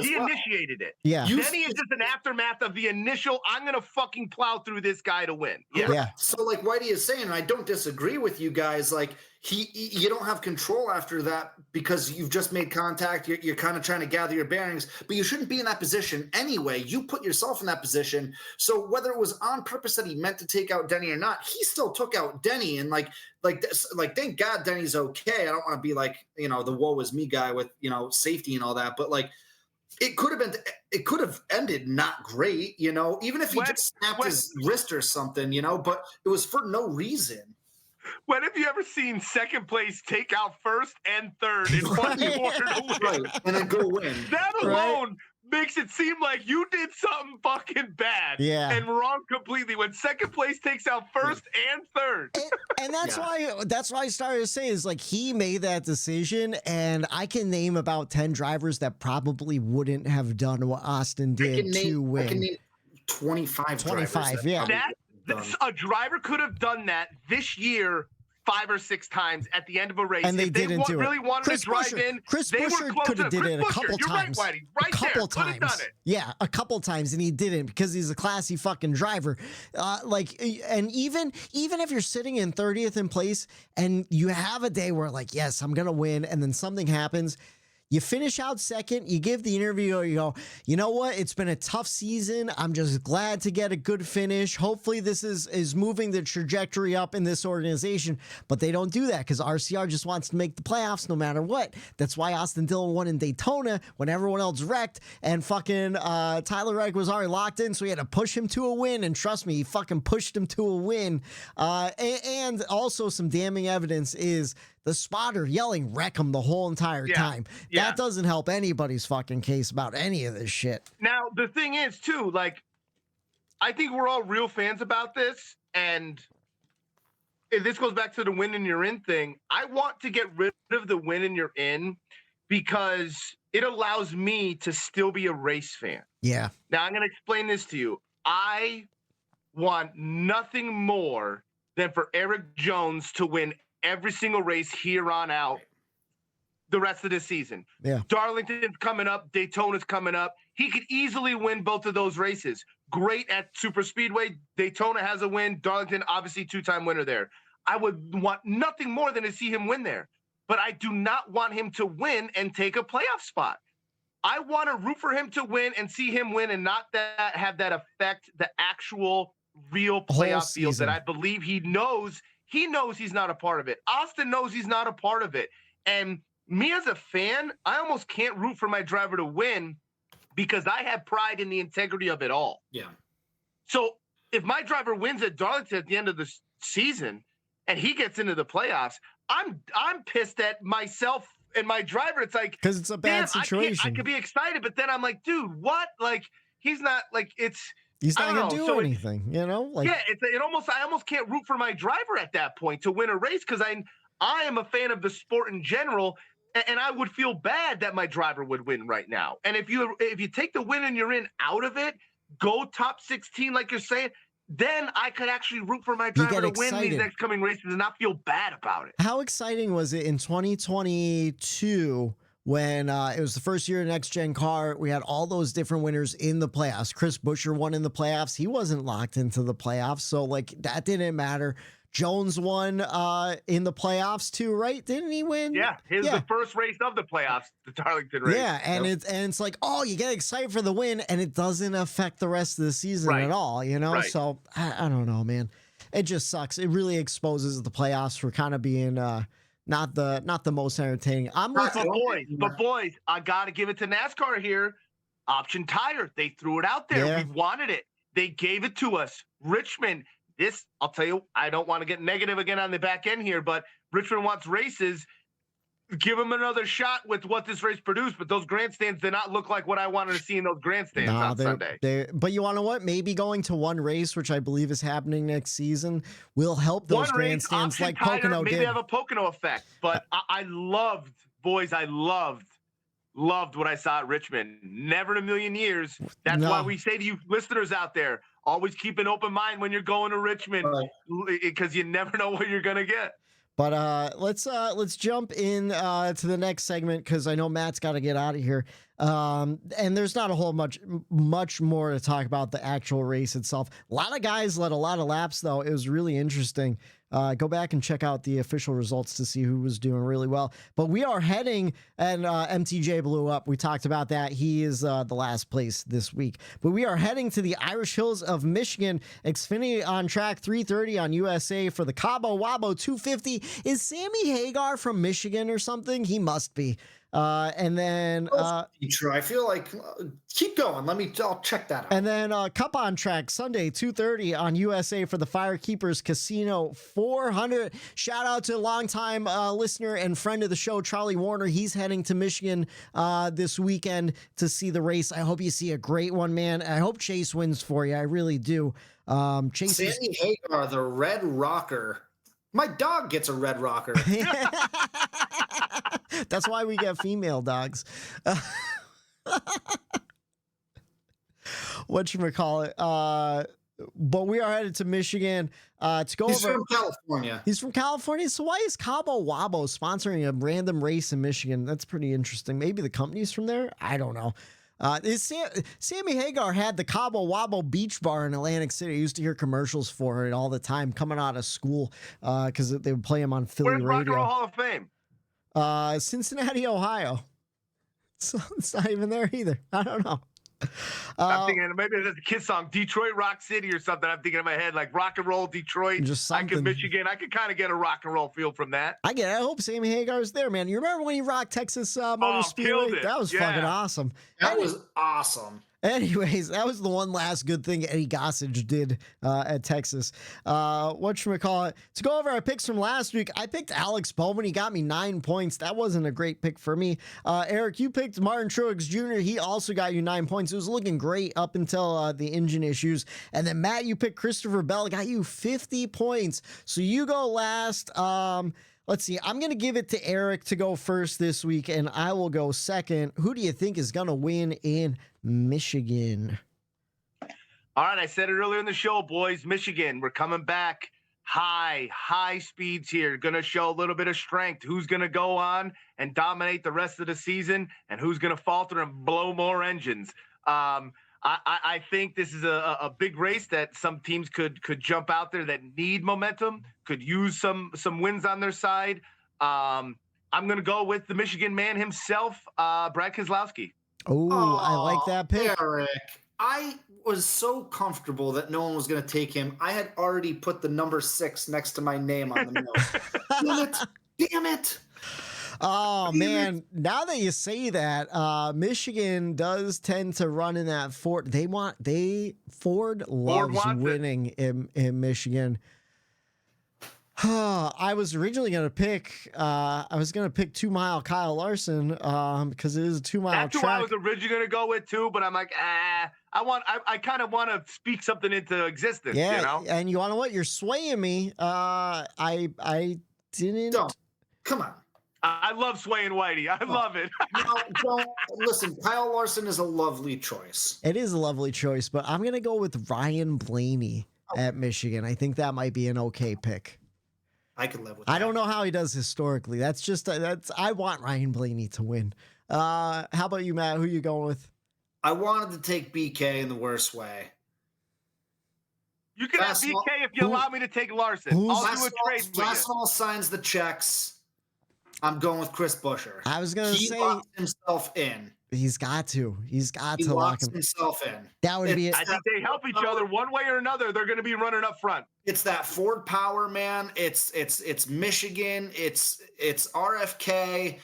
he initiated it. Yeah. Denny is just an aftermath of the initial. I'm gonna fucking plow through this guy to win. Yeah. So like Whitey is saying, and I don't disagree with you guys. Like, you don't have control after that because you've just made contact. You're kind of trying to gather your bearings, but you shouldn't be in that position anyway. You put yourself in that position. So whether it was on purpose that he meant to take out Denny or not, he still took out Denny. And thank God Denny's okay. I don't want to be like, the woe is me guy with, safety and all that, but like, it could have ended not great, even if he just snapped his wrist or something, but it was for no reason. When have you ever seen second place take out first and third in one quarter to win? Right, and then go win. That alone makes it seem like you did something fucking bad and wrong completely when second place takes out first and third. And that's why I started to say is like he made that decision, and I can name about 10 drivers that probably wouldn't have done what Austin did to win. I can name 25 drivers. A driver could have done that this year 5 or 6 times at the end of a race. And they didn't do it. Really wanted to drive in. Chris Buescher could have did it a couple times. You're right, Whitey. Right there. Could have done it. Yeah, a couple times, and he didn't because he's a classy fucking driver. And even if you're sitting in 30th in place and you have a day where like, yes, I'm gonna win, and then something happens. You finish out second, you give the interview, you go, you know what? It's been a tough season. I'm just glad to get a good finish. Hopefully this is moving the trajectory up in this organization, but they don't do that because RCR just wants to make the playoffs no matter what. That's why Austin Dillon won in Daytona when everyone else wrecked, and fucking Tyler Reddick was already locked in, so he had to push him to a win, and trust me, he fucking pushed him to a win. And also some damning evidence is the spotter yelling "wreck him" the whole entire time. That doesn't help anybody's fucking case about any of this shit. Now, the thing is, too, like, I think we're all real fans about this, and if this goes back to the win and you're in thing. I want to get rid of the win and you're in because it allows me to still be a race fan. Yeah. Now, I'm going to explain this to you. I want nothing more than for Eric Jones to win every single race here on out the rest of this season. Yeah. Darlington's coming up. Daytona's coming up. He could easily win both of those races. Great at super speedway. Daytona has a win. Darlington, obviously 2-time winner there. I would want nothing more than to see him win there, but I do not want him to win and take a playoff spot. I want to root for him to win and see him win and not have that affect the actual real playoff field that I believe he knows. He knows he's not a part of it. Austin knows he's not a part of it. And me as a fan, I almost can't root for my driver to win because I have pride in the integrity of it all. Yeah. So if my driver wins at Darlington at the end of the season and he gets into the playoffs, I'm pissed at myself and my driver. It's like, because it's a bad situation. I could be excited, but then I'm like, dude, what? Like, he's not like he's not gonna do anything, you know? Like, yeah, I almost can't root for my driver at that point to win a race because I am a fan of the sport in general, and I would feel bad that my driver would win right now. And if you take the win and you're in out of it, go top 16 like you're saying, then I could actually root for my driver to win these next coming races and not feel bad about it. How exciting was it in 2022 when it was the first year of Next Gen car? We had all those different winners in the playoffs. Chris Buescher won in the playoffs. He wasn't locked into the playoffs, so like that didn't matter. Jones won in the playoffs too, right? Didn't he win? Yeah, the first race of the playoffs, the Darlington race. Yeah, and it's like, oh, you get excited for the win, and it doesn't affect the rest of the season at all, you know? Right. So I don't know, man. It just sucks. It really exposes the playoffs for kind of being not the most entertaining. But boys, I gotta give it to NASCAR here. Option tire, they threw it out there. Yeah. We wanted it. They gave it to us. Richmond. This, I'll tell you, I don't want to get negative again on the back end here, but Richmond wants races. Give them another shot with what this race produced, but those grandstands did not look like what I wanted to see in those grandstands on Sunday. But you want to know what? Maybe going to one race, which I believe is happening next season, will help those grandstands like Pocono did. Maybe have a Pocono effect, but I loved what I saw at Richmond. Never in a million years. That's why we say to you listeners out there, always keep an open mind when you're going to Richmond because you never know what you're going to get. But let's jump in to the next segment because I know Matt's got to get out of here. And there's not a whole much more to talk about the actual race itself. A lot of guys led a lot of laps, though. It was really interesting. Go back and check out the official results to see who was doing really well. But we are heading, and MTJ blew up. We talked about that. He is the last place this week. But we are heading to the Irish Hills of Michigan. Xfinity on track 330 on USA for the Cabo Wabo 250. Is Sammy Hagar from Michigan or something? He must be. And then I feel like keep going. I'll check that out. And then Cup on track Sunday 2:30 on USA for the Firekeepers Casino 400. Shout out to longtime listener and friend of the show, Charlie Warner. He's heading to Michigan this weekend to see the race. I hope you see a great one, man. I hope Chase wins for you. I really do. Chase Sammy Hagar, the red rocker. My dog gets a red rocker. That's why we get female dogs. Whatchamacallit? But we are headed to Michigan to go He's over. from California. He's from California. So why is Cabo Wabo sponsoring a random race in Michigan? That's pretty interesting. Maybe the company's from there? I don't know. Sammy Hagar had the Cabo Wabo Beach Bar in Atlantic City. I used to hear commercials for it all the time coming out of school because they would play him on Philly Where's Rock and Roll radio. Hall of Fame? Cincinnati, Ohio. So it's not even there either. I don't know. I'm thinking maybe there's a Kiss song, Detroit Rock City or something. I'm thinking in my head like rock and roll Detroit. Just I something. could Michigan. I could kind of get a rock and roll feel from that. I hope Sammy Hagar's there, man. You remember when he rocked Texas Motor Speedway? Killed it. That was fucking awesome. That was awesome. Anyways, that was the one last good thing Eddie Gossage did at Texas. Whatchamacallit? To go over our picks from last week, I picked Alex Bowman. He got me 9 points. That wasn't a great pick for me. Eric, you picked Martin Truex Jr. He also got you 9 points. It was looking great up until the engine issues. And then, Matt, you picked Christopher Bell. Got you 50 points. So you go last. Let's see. I'm going to give it to Eric to go first this week, and I will go second. Who do you think is going to win in Michigan? All right, I said it earlier in the show, boys. Michigan, we're coming back. High speeds here. Going to show a little bit of strength. Who's going to go on and dominate the rest of the season, and who's going to falter and blow more engines? I think this is a big race that some teams could jump out there that need momentum, could use some wins on their side. I'm going to go with the Michigan man himself, Brad Keselowski. Oh, I like that pick. Eric, I was so comfortable that no one was going to take him. I had already put the number 6 next to my name on the note. Damn it. Oh, man. Now that you say that, Michigan does tend to run in that Ford. Ford loves winning in Michigan. I was originally going to pick, 2 Mile Kyle Larson because it is a 2 mile track. That's who I was originally going to go with too, but I'm like, I kind of want to speak something into existence. Yeah, you know? And you want to know what? You're swaying me. I didn't. Don't. Come on. I love swaying Whitey. I love it. Don't listen. Kyle Larson is a lovely choice. It is a lovely choice, but I'm going to go with Ryan Blaney at Michigan. I think that might be an okay pick. I could live with that. I don't know how he does historically. I want Ryan Blaney to win. How about you, Matt? Who are you going with? I wanted to take BK in the worst way. You can have BK if you allow me to take Larson. I'll do a trade with you. Last signs the checks. I'm going with Chris Buescher. I was going to say. He locks himself in. He's got to. He's got He to lock locks himself in. That would be it. I think they help each other one way or another. They're going to be running up front. It's that Ford power, man. It's Michigan. It's RFK.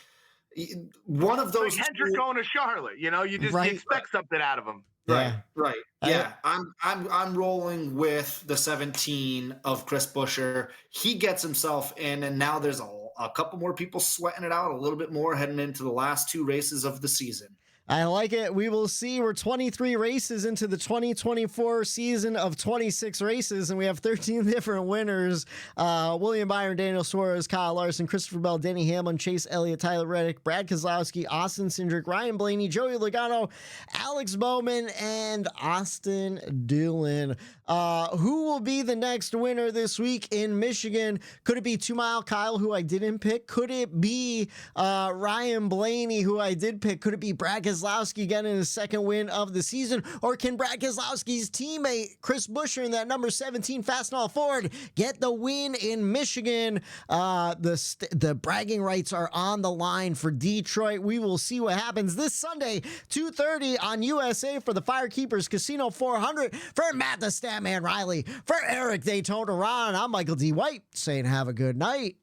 One of those. Like Hendrick going to Charlotte. You know, you just expect something out of them. Right. Yeah, I'm rolling with the 17 of Chris Buescher. He gets himself in, and now there's a couple more people sweating it out a little bit more heading into the last 2 races of the season. I like it. We will see. We're 23 races into the 2024 season of 26 races, and we have 13 different winners. William Byron, Daniel Suarez, Kyle Larson, Christopher Bell, Denny Hamlin, Chase Elliott, Tyler Reddick, Brad Keselowski, Austin Cindric, Ryan Blaney, Joey Logano, Alex Bowman, and Austin Dillon. Who will be the next winner this week in Michigan? Could it be 2 Mile Kyle, who I didn't pick? Could it be Ryan Blaney, who I did pick? Could it be Brad Keselowski getting his second win of the season? Or can Brad Keselowski's teammate, Chris Buescher, in that number 17 Fastenal Ford, get the win in Michigan? The bragging rights are on the line for Detroit. We will see what happens this Sunday, 2:30 on USA for the Firekeepers Casino 400. For Matt the Statman Reilly, for Eric Daytona Ron, I'm Michael D. White saying have a good night.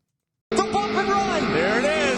The bump and run. There it is.